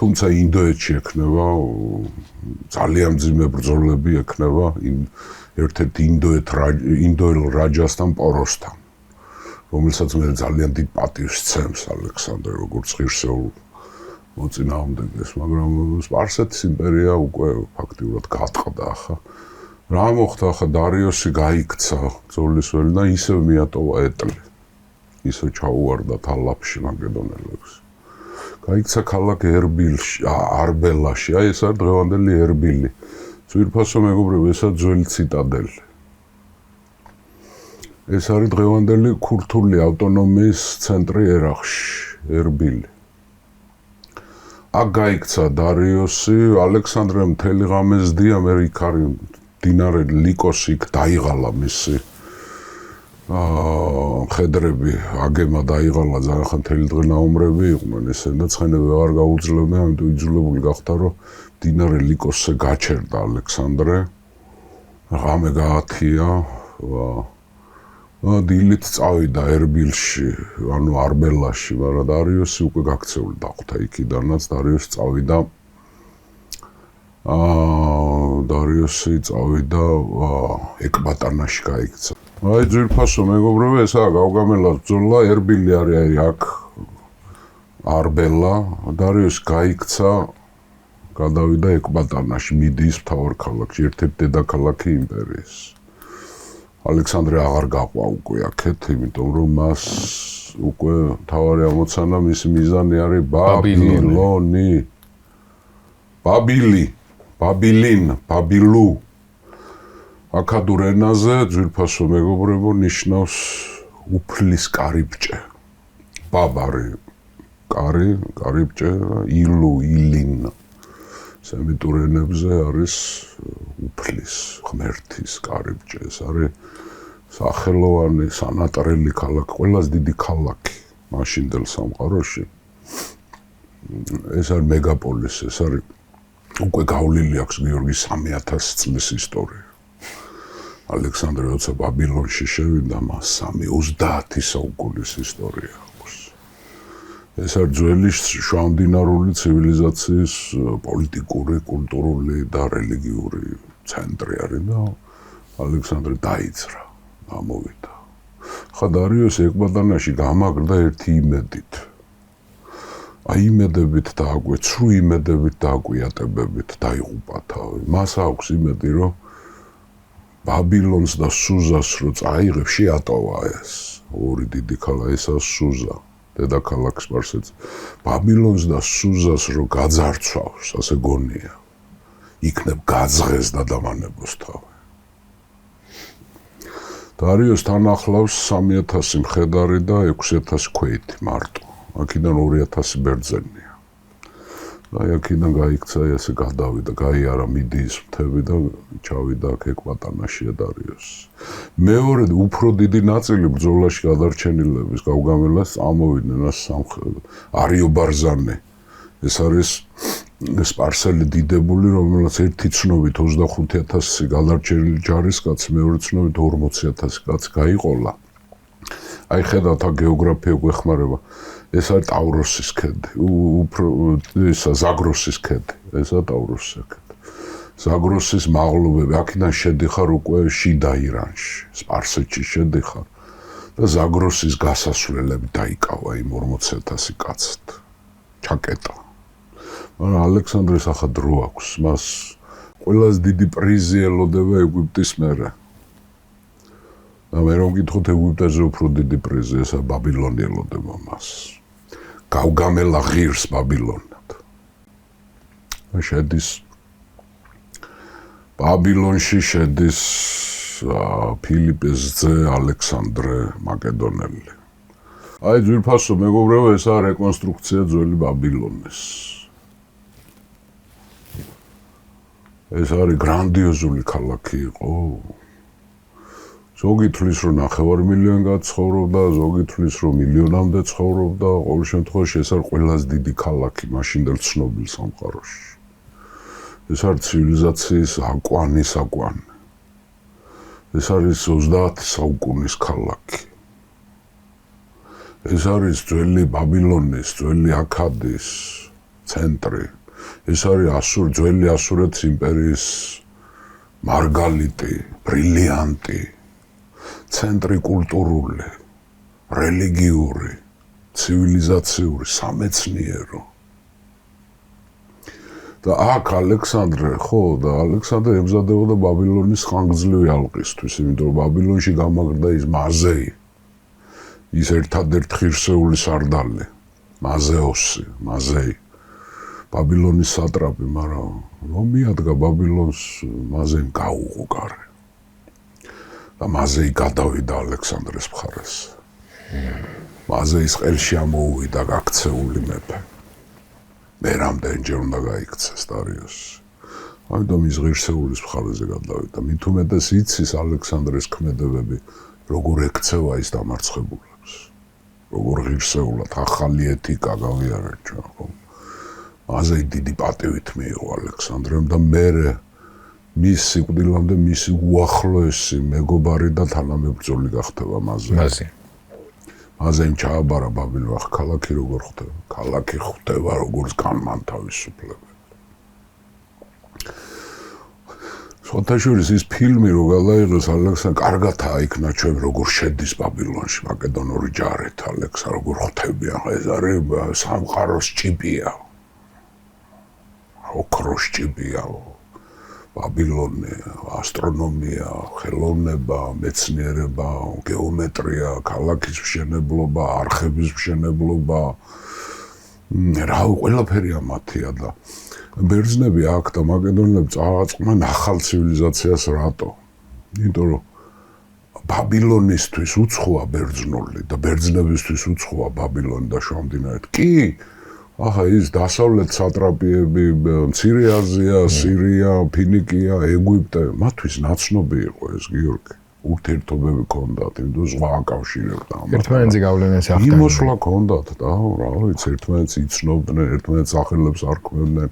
თუმცა ინდოეთში ექნება ძალიან მძიმე ბრძოლები ექნება ერთ-ერთ ინდოელ რაჯასთან პოროსთან. რომელსაც მე ძალიან დიდ პატივს სცემს ალექსანდრე როგორც ღირსეულ მოწინააღმდეგეს, მაგრამ სპარსეთის იმპერია უკვე ფაქტიურად გატყდა ახლა. რა მოხდა ახლა დარიოსი გაიქცა ძოლის ველი და ისევ მიატოვა ეტლი. ისევ ჩაუვარდა თალაფში მაკედონელებს. გაიქცა ქალაქ არბელაში, აი ეს არის დღევანდელი ერბილი. ძვირფასო მეგობრებო, ეს არის ძველი ციტადელი. ეს არის დღევანდელი ქურთული ავტონომიის ცენტრი ერაყში, ერბილი. აქ გაიქცა დარიოსი, ალექსანდრე მთელი ღამე ზდია, მე იქ არის მდინარე ლიკოსი, იქ დაიღალა მისი მხედრები, აგემა დაიღალა, ძალიან ხან მთელი დღე ნაუმრები იყვნენ ესენი და ცხენები აღარ გაუძლებდნენ, ამიტომ იძულებული გახდა, რომ მდინარე ლიკოსზე გაჩერდა ალექსანდრე, ღამე გაათია, დილით წავიდა ერბილში, ანუ არბელაში, მაგრამ დარიოსი უკვე გაქცეული დახვდა იქიდანაც, დარიოსი წავიდა ეკბატანაში გაიქცა. აი ძვირფასო მეგობრებო, ესაა გავგამელას ბრძოლა, ერბილი არის აქ არბელა, დარიოსი გაიქცა, გადავიდა ეკბატანაში, მიდიის მთავარ ქალაქში, ერთ-ერთი დედაქალაქი იმპერიის. ალექსანდრე აღარ გაყვა უკვე აქეთ, იმიტომ რომ მას უკვე მთავარი ამოცანა მისი მიზანი არის ბაბილუ. აქადურ ენაზე ძვირფასო მეგობრებო ნიშნავს უფლის კარიბჭე. ბაბარი კარი, კარიბჭე, ილინ. სემიტურ ენებზე არის უფლის, ღმერთის კარიბჭე. ეს არის სახელოვანი სანატრელი ქალაქი, ყველაზე დიდი ქალაქი მაშინდელ სამყაროში. ეს არის მეგაპოლისი, ეს არის უკვე გავლილი აქვს გიორგის 3000 წლის ისტორია. ალექსანდრე როცა ბაბილონში შევიდა, მას 30 საუკუნის ისტორია აქვს. ეს არის ძველი შუამდინარული ცივილიზაციის პოლიტიკური, კულტურული და რელიგიური ცენტრი არის და ალექსანდრე დაიძრა, ამოვიდა. ხა დარიოს ეკბატანაში გამაგრდა ერთი იმედით. აი იმედებით დააგვე, ცრუ იმედებით დააგვიატებებით დაიღუპა თავი. მას აქვს იმედი, რომ ბაბილონს და სუზას რო წაიღებს, შეატოვა ეს. ორი დიდი ქალაქი, ესა სუზა, დედაქალაქ სპარსეთს. ბაბილონს და სუზას რო გაძარცვავს, ასე გონია. იქნებ გაძღეს და დამანებოს თავი. დარიოს თან ახლავს 3000 მხედარი და 6000 ქვეითი მარტო. აქედან 2000 ბერძენია. და აქედან გაიქცა ესე გადავიდა, გაიარა მიდიის მთები და ჩავიდა აქ ეკბატანაში დარიოს. მეორე უფრო დიდი ნაწილი ბრძოლაში გადარჩენილების გავგამელას წამოვიდნენ არიობარზანე. ეს არის სპარსელი დიდებული, რომელიც ერთი ცნობით 25000 გადარჩენილი ჯარისკაცი, მეორე ცნობით 40000 კაცი გაიყოლა. აი ხედავთ აქ გეოგრაფია გვეხმარება. ეს არის ტავროსის ქედი, უფრო ესა ზაგროსის ქედი, ესა ტავროსის ქედი. ზაგროსის მაღლობები, აქედან შედიხარ უკვე შიდა ირანში, სპარსეთში შედიხარ და ზაგროსის გასასვლელები დაიკავა იმ 40000 კაცად. ჩაკეტა. მაგრამ ალექსანდრეს ახლა დრო აქვს, მას ყველაზე დიდი პრიზი ელოდება ეგვიპტის მერე. და მე რომ გითხოთ ეგვიპტეზე უფრო დიდი პრიზი, ესა ბაბილონი ელოდება მას. გავგამელა ღირს ბაბილონად. შედის ბაბილონში შედის ფილიპეს ძე ალექსანდრე მაკედონელი. აი ძვირფასო მეგობრებო, ეს არის რეკონსტრუქცია ძველი ბაბილონის. ეს არის გრანდიოზული ქალაქი იყო. ზოგი თვლის რომ 9 მილიონი გაცხოვრობდა, ზოგი თვლის რომ მილიონამდე ცხოვრობდა, ყოველ შემთხვევაში ეს არის ყველაზე დიდი ქალაქი მაშინდელ ცნობილ სამყაროში. ეს არის ცივილიზაციის აკვანი. ეს არის 30 საუკუნის ქალაქი. ეს არის ძველი ბაბილონის, ძველი აქადის ცენტრი. ეს არის ძველი ასურეთის იმპერიის მარგალიტი, ბრილიანტი. ცენტრი კულტურული, რელიგიური, ცივილიზაციური, სამეცნიერო. და აქ ალექსანდრე, და ალექსანდრე ემზადებოდა ბაბილონის ხანგრძლივი ალყისთვის, იმიტომ რომ ბაბილონში გამაგრდა ის მაზეი, ის ერთადერთი ღირსეული სარდალი, მაზეი, ბაბილონის სატრაპი, მაგრამ რომ მიადგა ბაბილონს, მაზეიმ გაუღო კარი. და მაზეი გადავიდა ალექსანდრეს მხარეს. მაზეის ყელში ამოუვიდა გაქცეული მეფე. მე რამდენჯერ უნდა გაიქცეს დარიოს. ამიტომ ის ღირსეულის მხარეზე გადავიდა. მით უმეტეს იცის ალექსანდრეს ქმედებები, როგორ ექცევა ის დამარცხებულებს. როგორ ღირსეულად ახალი ეთიკა გავიარეთ ჩვენ, ხო? მაზეი დიდი პატივით მიიღო ალექსანდრემ და მერე მის სიკვდილამდე მისი უახლოესი მეგობარი და თანამებრძოლი გახდება მაზეი. მაზეიმ ჩააბარა ბაბილონს, ქალაქი როგორ ხდება? ქალაქი ხდება როგორც განმან თავისუფლება. სოთაშვილის ის ფილმი რო გადაიღეს ალექსანდრე, კარგად აიქნა ჩვენ როგორ შედის ბაბილონში მაკედონური ჯარით, ალექსა როგორ ხდებიან, ეს არის სამყაროს ჭიბია. ოქროს ჭიბია. ბაბილონი, ასტრონომია, ხელოვნება, მეცნიერება, გეომეტრია, ქალაქის მშენებლობა, არხების მშენებლობა, ყველაფერი ამათია და ბერძნები აქ და მაკედონელები წააწყდნენ ახალ ცივილიზაციას რატო? იმიტომ რომ ბაბილონისთვის უცხოა ბერძნული და ბერძნებისთვის უცხოა ბაბილონი და შუამდინარეთი. კი, ახლა ის დასავლეთ სატრაპიები, მცირე აზია, სირია, ფინიკია, ეგვიპტე, მათთვის ნაცნობი იყო ეს გიორგი. ურთიერთობები ჰქონდათ, იმიტომ ზღვა აკავშირებდა ამათ. ერთმანეთზე გავლენას ახდენენ. იმოსვლა ჰქონდათ და რა ვიცი, ერთმანეთს იცნობდნენ, ერთმანეთს სახელებს არქმევდნენ.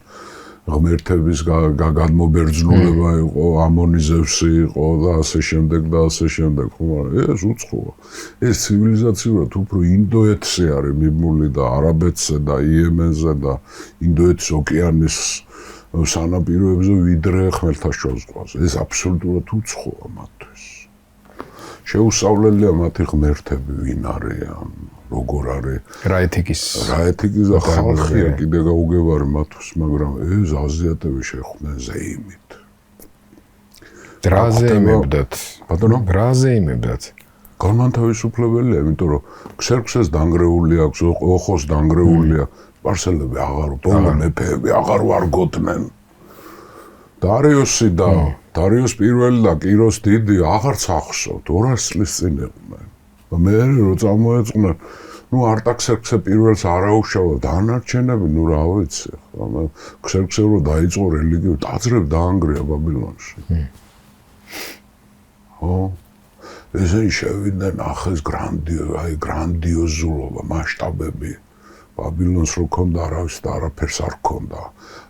ღმერთების გადმობერძნულება იყო, ამონიზევსი იყო და ასე შემდეგ და ასე შემდეგ, ხო, მაგრამ ეს უცხოა. ეს ცივილიზაციურად უფრო ინდოეთზე არის მიმული და არაბეთზე და იემენზე და ინდოეთის ოკეანის სანაპიროებზე ვიდრე ხმელთაშუა ზღვაზე. ეს აბსოლუტურად უცხოა მათთვის. შეუსწავლელია მათი ღმერთები ვინ არიან, როგორ არის. რა ეთიკის და ხალხია კიდე გაუგებარი მათთვის, მაგრამ ეს აზიატები შეხვდნენ ზეიმით. დრაზე იმებდათ. ბატონო? დრაზე იმებდათ. განმანთავისუფლებელია, იმიტომ რომ ქსერქსეს დანგრეული აქვს, ოხოს დანგრეულია, სპარსელები აღარ, ბოლო მეფეები აღარ ვარგოდნენ. დარიოსი და დარიოს პირველი და კიროს დიდი აღარც ახსოვთ, 200 წლის წინ იყვნენ. და მე რო წამოეწყნენ, არტაქსერქსე პირველს არაუშავა, დანარჩენები, რა ვიცი, ხო, ქსერქსე რო დაიწყო რელიგიური ტაძრები დაანგრია ბაბილონში. ხო, ესენი შევიდნენ ახეს გრანდიოზულობა, მასშტაბები. ბაბილონს რო ქონდა, არავის და არაფერს არ ქონდა.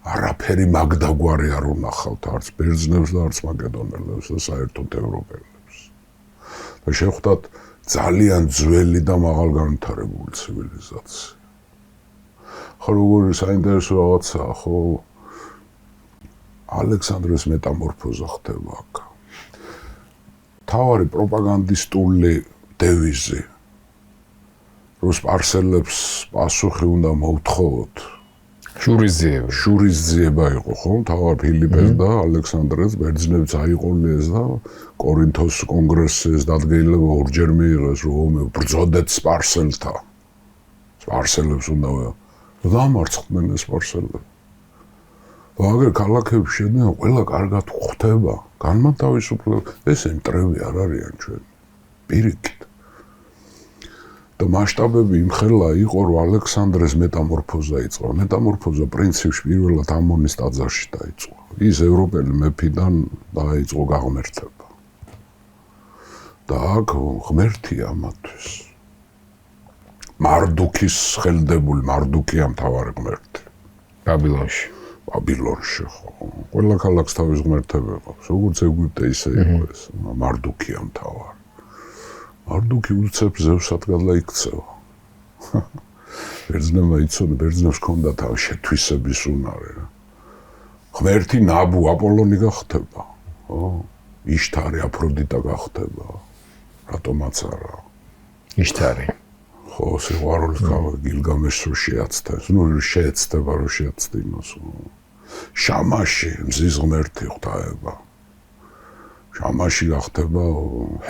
არაფერი მაგდაგვარი არ უნახავთ, არც ბერძნებს და არც მაკედონელებს და საერთოდ ევროპელებს. და შეხვდათ ძალიან ძველი და მაღალგანვითარებული ცივილიზაცია. ხო, როგორი საინტერესო რაღაცაა, ხო, ალექსანდრეს მეტამორფოზა ხდება აქ. თავარი პროპაგანდისტული დევიზი, რომ სპარსელებს პასუხი უნდა მოუთხოვოთ. შურისძიება იყო, ხო? თავარ ფილიპეს და ალექსანდრეს ბერძნებს აიყოლეს და კორინთოს კონგრესის დადგენილება ორჯერ მიიღეს, რომ ბრძოდეთ სპარსელთა. სპარსელებს უნდა დამარცხდნენ სპარსელები. აგერ ქალაქებში შედნენ, ყველა კარგად ხვდება, განმანთავისუფლება, ესე მტრები არ არიან ჩვენ. პირიქით. და მასშტაბები იმხელა იყო, რომ ალექსანდრეს მეტამორფოზა იწყო. მეტამორფოზა პრინციპში პირველად ამონის ტაძარში დაიწყო. ის ევროპელი მეფიდან დაიწყო გაღმერთება. და აქ ღმერთია მათთვის. მარდუქის ხელდებული, მარდუკია მთავარი ღმერთი. ბაბილონში, ხო. ყველა ქალაქს თავის ღმერთები ყავს. როგორც ეგვიპტე ისე იყო ეს. მარდუკია მთავარი. მარდუკი უცებ ზევსად გადაიქცევა. ბერძნებმა იცოდნენ, ბერძნებს ჰქონდა თავი შეთვისების უნარი. ღმერთი ნაბუ, აპოლონი გახდება. ხო? იშთარი, აფროდიტა გახდება. რატომაც არა. იშთარი. ხო, სიყვარულით გილგამეშს რო შეაცდებს, შეეცდება, რომ შეაცდინოს. შამაში მზის ღმერთი ღვთაება. შამაში გახდება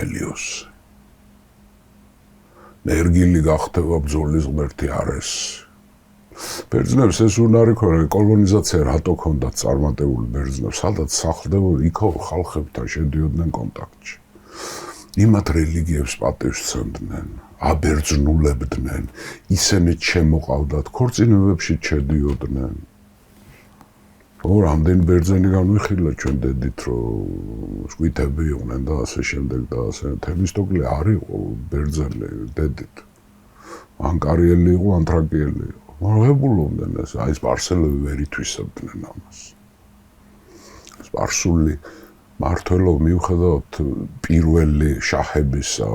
ჰელიოსი. ნერგილი გახდება ბრძოლის ღმერთი არესი. ბერძნებს ეს უნარი ქონდა, კოლონიზაცია რატო ქონდათ წარმატებული ბერძნებს, სადაც სახლდებოდნენ, იქო ხალხებთან შედიოდნენ კონტაქტში. იმათ რელიგიებს პატივს სცემდნენ, აბერძნულებდნენ, ისინი შემოყავდათ, ქორწინებებში შედიოდნენ. რამდენი ბერძენი განვიხილა ჩვენ დედით, რომ სკვითები იყვნენ და ასე შემდეგ და ასე. თემისტოკლე არ იყო ბერძენი დედით. ანკარიელი იყო, ანთრაკიელი იყო. მოღებულობდნენ ეს, აი სპარსელები ვერ ითვისებდნენ ამას. სპარსული მმართველობა მიუხედავად პირველი შაჰებისა,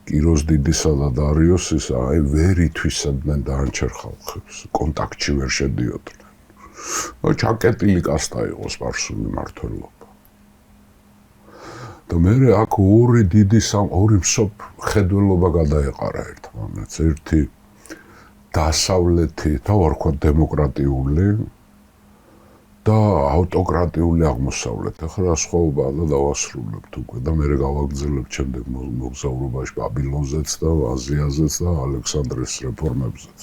კიროს დიდისა და დარიოსისა, აი ვერ ითვისებდნენ დანარჩენ ხალხებს, კონტაქტში ვერ შედიოდნენ. ჩაკეტილი კასტა იყო სპარსული მმართველობა. და მე აქ ორი მხედველობა გადაეყარა ერთმანეთს. ერთი დასავლეთი, თავარქვათ დემოკრატიული და ავტოკრატიული აღმოსავლეთი. ახლა სხვაობაა და დავასრულებთ უკვე და მე გავაგრძელებთ შემდეგ მოგზაურობაში ბაბილონზეც და აზიაზეც და ალექსანდრეს რეფორმებზეც.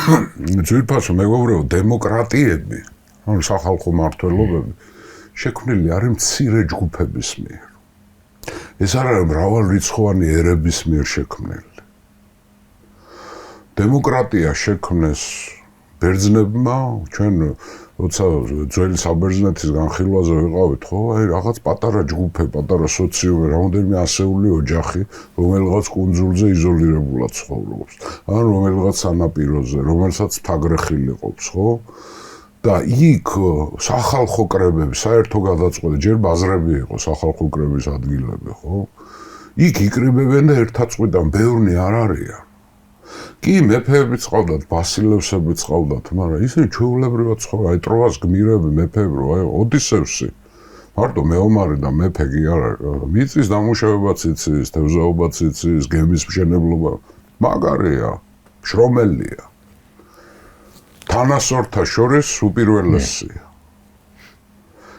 ძირფასო მეგობრებო, დემოკრატიები, ანუ სახალხო მმართველობები შექმნილი არის მცირე ჯგუფების მიერ. ეს არ არის მრავალრიცხოვანი ერების მიერ შექმნილი. დემოკრატია შექმნეს ბერძნებმა ჩვენ როცა ძველი საბერძნეთის განხილვაზე ვიყავით, ხო, აი რაღაც პატარა ჯგუფი, პატარა სოციუმი, რამდენიმე ასეული ოჯახი, რომელიღაც კუნძულზე იზოლირებულად ცხოვრობს. ან რომელიღაც სანაპიროზე, რომელსაც თაგრეხილი ყოფს, ხო? და იქ სახალხო კრებები, საერთო გადაწყვეტა, ჯერ ბაზრები იყო სახალხო კრების ადგილები, ხო? იქ იკრიბებენ და ერთად წვიდან ბევრნი არ არიან. კი, მეფეებიც ყავდათ, ბასილევსებიც ყავდათ, მაგრამ ისინი ჩვეულებრივად ცხოვრობენ, აი ტროას გმირები, მეფეები, აი ოდისევსი. მარტო მეომარი და მეფე კი არ არის. მიწის დამუშავებაც იცის, თევზაობაც იცის, გემის მშენებლობა. მაგარია, შრომელია. თანასწორთა შორის უპირველესია.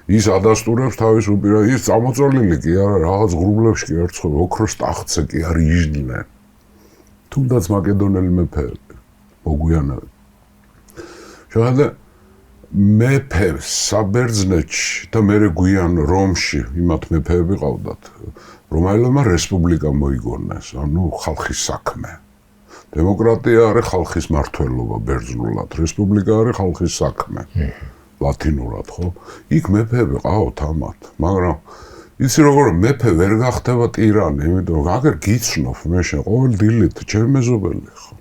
ის ადასტურებს თავის უპირველეს, ის წამოწოლილი კი არა, რაღაც ღრუბლებში კი არ ცხოვრობს, ოქროს ტახტზე კი არ იჯდნენ. თუნდაც მაკედონელი მეფეები, მოგვიანებით. შეხედე, მეფე საბერძნეთში და მერე გვიან რომში იმათ მეფეები ყავდათ, რომაელებმა რესპუბლიკა მოიგონეს, ანუ ხალხის საქმე. დემოკრატია არის ხალხის მმართველობა ბერძნულად, რესპუბლიკა არის ხალხის საქმე. ლათინურად, ხო? იქ მეფეები ყავთ ამათ, მაგრამ იცი როგორ მეფე ვერ გახდება ტირანი, იმიტომ რომ აგერ გიცნობ მე შენ ყოველ დილით ჩემი მეზობელი ხო.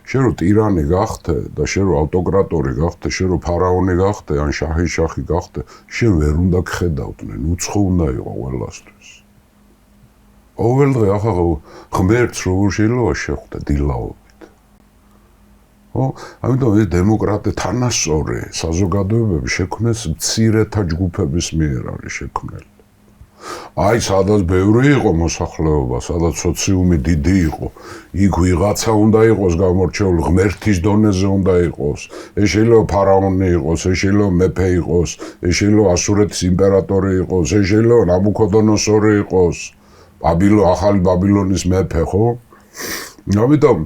შენ რო ტირანი გახდე და შენ რო ავტოკრატორი გახდე, შენ რო ფარაონი გახდე, ან შაჰი გახდე, შენ ვერ უნდა გხედავდნენ, უცხო უნდა იყო ყველასთვის. ყოველდღე ახლა ღმერთს როგორ შეიძლება შეხვდე დილაობით. ხო, ამიტომ ეს დემოკრატია თანასწორი საზოგადოებები შექმნეს მცირეთა ჯგუფების მიერ არის შექმნილი. აი, სადაც ბევრი იყო მოსახლეობა, სადაც სოციუმი დიდი იყო, იქ ვიღაცა უნდა იყოს გამორჩეული, ღმერთის დონეზე უნდა იყოს. ეს შეიძლება ფარაონი იყოს, ეს შეიძლება მეფე იყოს, ეს შეიძლება ასურეთის იმპერატორი იყოს, ეს შეიძლება ნაბუქოდონოსორი იყოს, ახალი ბაბილონის მეფე, ხო? ამიტომ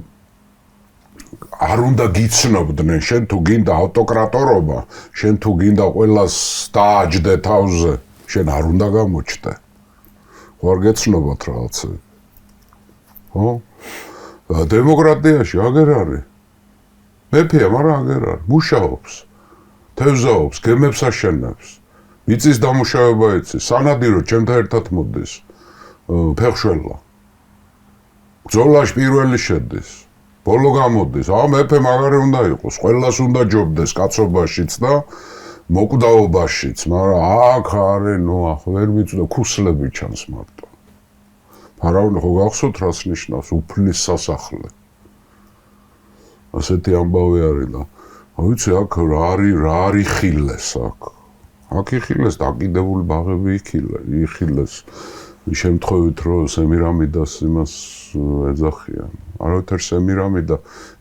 არ უნდა გიცნობდნენ, შენ თუ გინდა ავტოკრატორობა, შენ თუ გინდა ყველას დააჯდე თავზე, შენ არ უნდა გამოჩდე. ხო არ გეცნობათ რაღაცები. ხო? დემოკრატიაში აგერ არის. მეფეა, მაგრამ აგერ არის. მუშაობს, თევზაობს, გემებს აშენებს, მიწის დამუშავება იცის, სანადირო ჩემთან ერთად მოდის, ფეხშველა. ბრძოლაში პირველი შედის. ბოლო გამოდის, მეფე მაგარი უნდა იყოს, ყველას უნდა ჯობდეს კაცობაშიც და მოკვდაობაშიც, მაგრამ აქ არის, ვერ მიწვდა, ქუსლები ჩანს მარტო. ფარაონი ხო გახსოვთ რას ნიშნავს, უფლის სასახლე. ასეთი ამბავი არის და ვიცი, აქ რა არის ხილეს აქ. აქ იხილეს დაკიდებული ბაღები იხილეს. შემთხვევით რომ სემირამიდას იმას ეძახიან. არავითარ სემირამიდა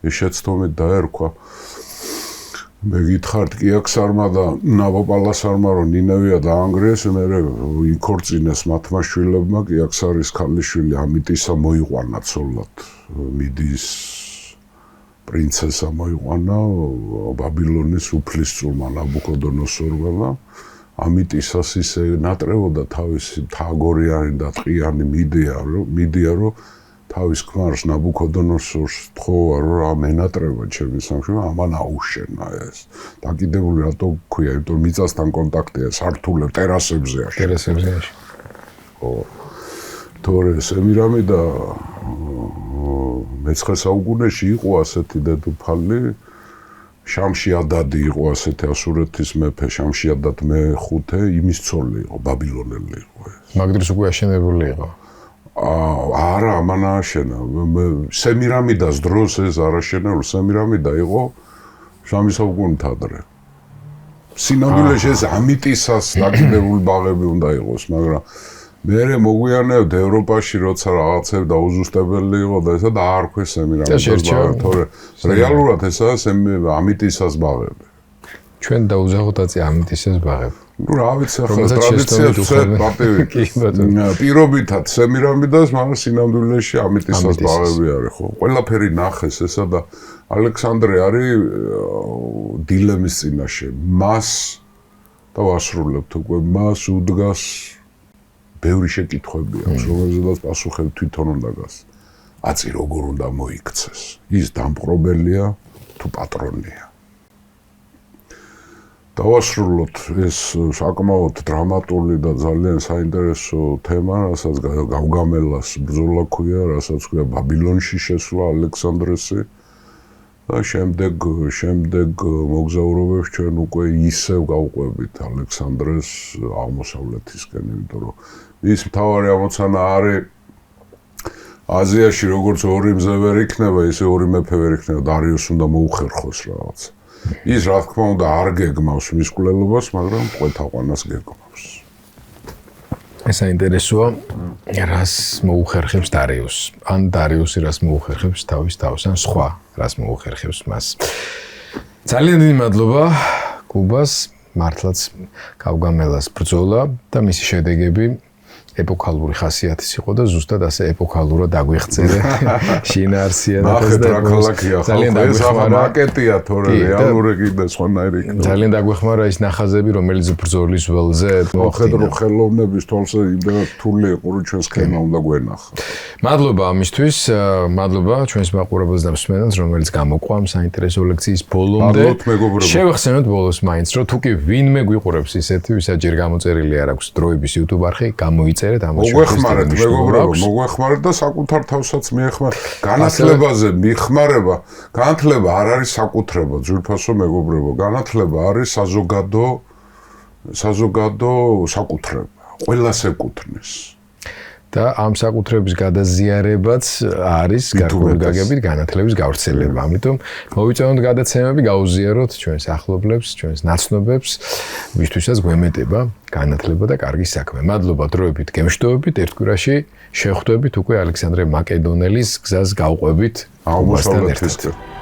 ეს შეცდომით დაერქვა. მე გითხართ კიაქსარმა და ნაბოპალასარმა რომ ნინევია დაანგრიეს, მერე იქორწინეს მათმა შვილებმა, კიაქსარის ქალიშვილი ამიტისა მოიყვანა ცოლად. მიდიის პრინცესა მოიყვანა ბაბილონის უფლისწულმა ნაბუქოდონოსორმა და ამიტისას ისე ნატრევოდა თავისი თაგორიანი და ტყიანი მიდია რომ თავის ქმარს ნაბუქოდონოსორს თხოვა რომ ამენატრება ჩემი სამშობლო, ამან აუშენა ეს. დაკიდებული რატო ქვია, იმიტომ რომ მიწასთან კონტაქტია, სართულებ ტერასებზე აში. ხო. თორე სემირამიდა მე-9 საუკუნეში იყო ასეთი დედოფალი, შამშიადადი იყო ასეთი ასურეთის მეფე, შამშიადად მე-5 იმის ცოლი იყო, ბაბილონელი იყო ეს. მაგდროს უკვე აშენებული იყო. არა, ამან ააშენა. სემირამიდას დროს ეს არ აშენებულ, სემირამიდა იყო 3 საუკუნით ადრე. სინამდვილეში ეს ამიტისას დაკიდებული ბაღები უნდა იყოს, მაგრამ მერე მოგვიანებით ევროპაში როცა რაღაცები დაუზუსტებელი იყო და ესა დაარქვეს სემირამიდას ბაღები, თორე რეალურად ესაა ამიტისას ბაღები. ჩვენ დაუზაღოთ აწი ამიტისას ბაღები. რა ვიცი, ახლა ტრადიციას ვცეთ პატივი. პირობითად სემირამიდას, მაგრამ სინამდვილეში ამიტისას ბაღები არის, ხო? ყველაფერი ნახეს ესა და ალექსანდრე არის დილემის წინაშე. მას და ვასრულებთ უკვე, მას უდგას ბევრი შეკითხვები აქვს, რომელზედაც პასუხები თვითონ უნდა გას. აწი როგორ უნდა მოიქცეს? ის დამპყრობელია, თუ პატრონია. დავასრულოთ ეს საკმაოდ დრამატული და ძალიან საინტერესო თემა, რასაც გავგამელას ბრძოლა ქვია, რასაც ქვია ბაბილონში შესვლა ალექსანდრესი და შემდეგ მოგზაურობებს ჩვენ უკვე ისევ გავყვებით ალექსანდრეს აღმოსავლეთისკენ, იმიტომ რომ ის მთავარი ამოცანა არის აზიაში როგორც ორი მზე ვერ იქნება, ისე ორი მეფე ვერ იქნება, დარიოს უნდა მოუხერხოს რაღაც. ის რა თქმა უნდა არ გეგმავს მის კვლელობას, მაგრამ ყველთაყვანას გეგმავს. ეს საინტერესოა, რას მოუხერხებს დარიოს. ან დარიოსი რას მოუხერხებს თავის თავს, ან სხვა რას მოუხერხებს მას. ძალიან დიდი მადლობა კუბას, მართლაც გავგამელას ბრძოლა და მისი შედეგები ეპოქალური ხასიათის იყო და ზუსტად ასე ეპოქალურად დაგვიღწევე შინაარსიანობას და ძალიან დაგვეხმარა მაკეტია თორე რეალური კიდე სხვანაირი იქნება. ძალიან დაგვეხმარა ის ნახაზები, რომელიც ბრძოლის ველზე მოხდა ხელოვნების თვალსა იმდენად რთული იყო, რომ ჩვენ სქემა უნდა გვენახა. მადლობა ამისთვის, მადლობა ჩვენს მაყურებელს და მსმენელს, რომელიც გამოყვამ საინტერესო ლექციის ბოლომდე. შევახსენოთ ბოლოს მაინც, რომ თუ კი ვინმე გვიყურებს ისეთი, ვისაც ჯერ გამოწერილი არ აქვს დროების YouTube არხი, გამოიწერეთ. მოგვეხმარეთ მეგობრებო, მოგვეხმარეთ და საკუთარ თავსაც მიეხმარეთ. განათლებაზე მიხმარება, განათლება არ არის საკუთრება, ძვირფასო მეგობრებო, განათლება არის საზოგადო საკუთრება, ყველას ეკუთვნის. და ამ საკუთრების გადაზიარებაც არის გარკვეული გაგებით განათლების გავრცელება. ამიტომ მოვიწევოთ გადაცემები, გაუზიაროთ ჩვენს ახლობლებს, ჩვენს ნაცნობებს, ვისთვისაც გვემეტება განათლება და კარგი საქმე. მადლობა დროებით გემშვიდობებით, ერთ კვირაში შევხვდებით უკვე ალექსანდრე მაკედონელის გზას გავყვებით აღმოსავლეთისკენ.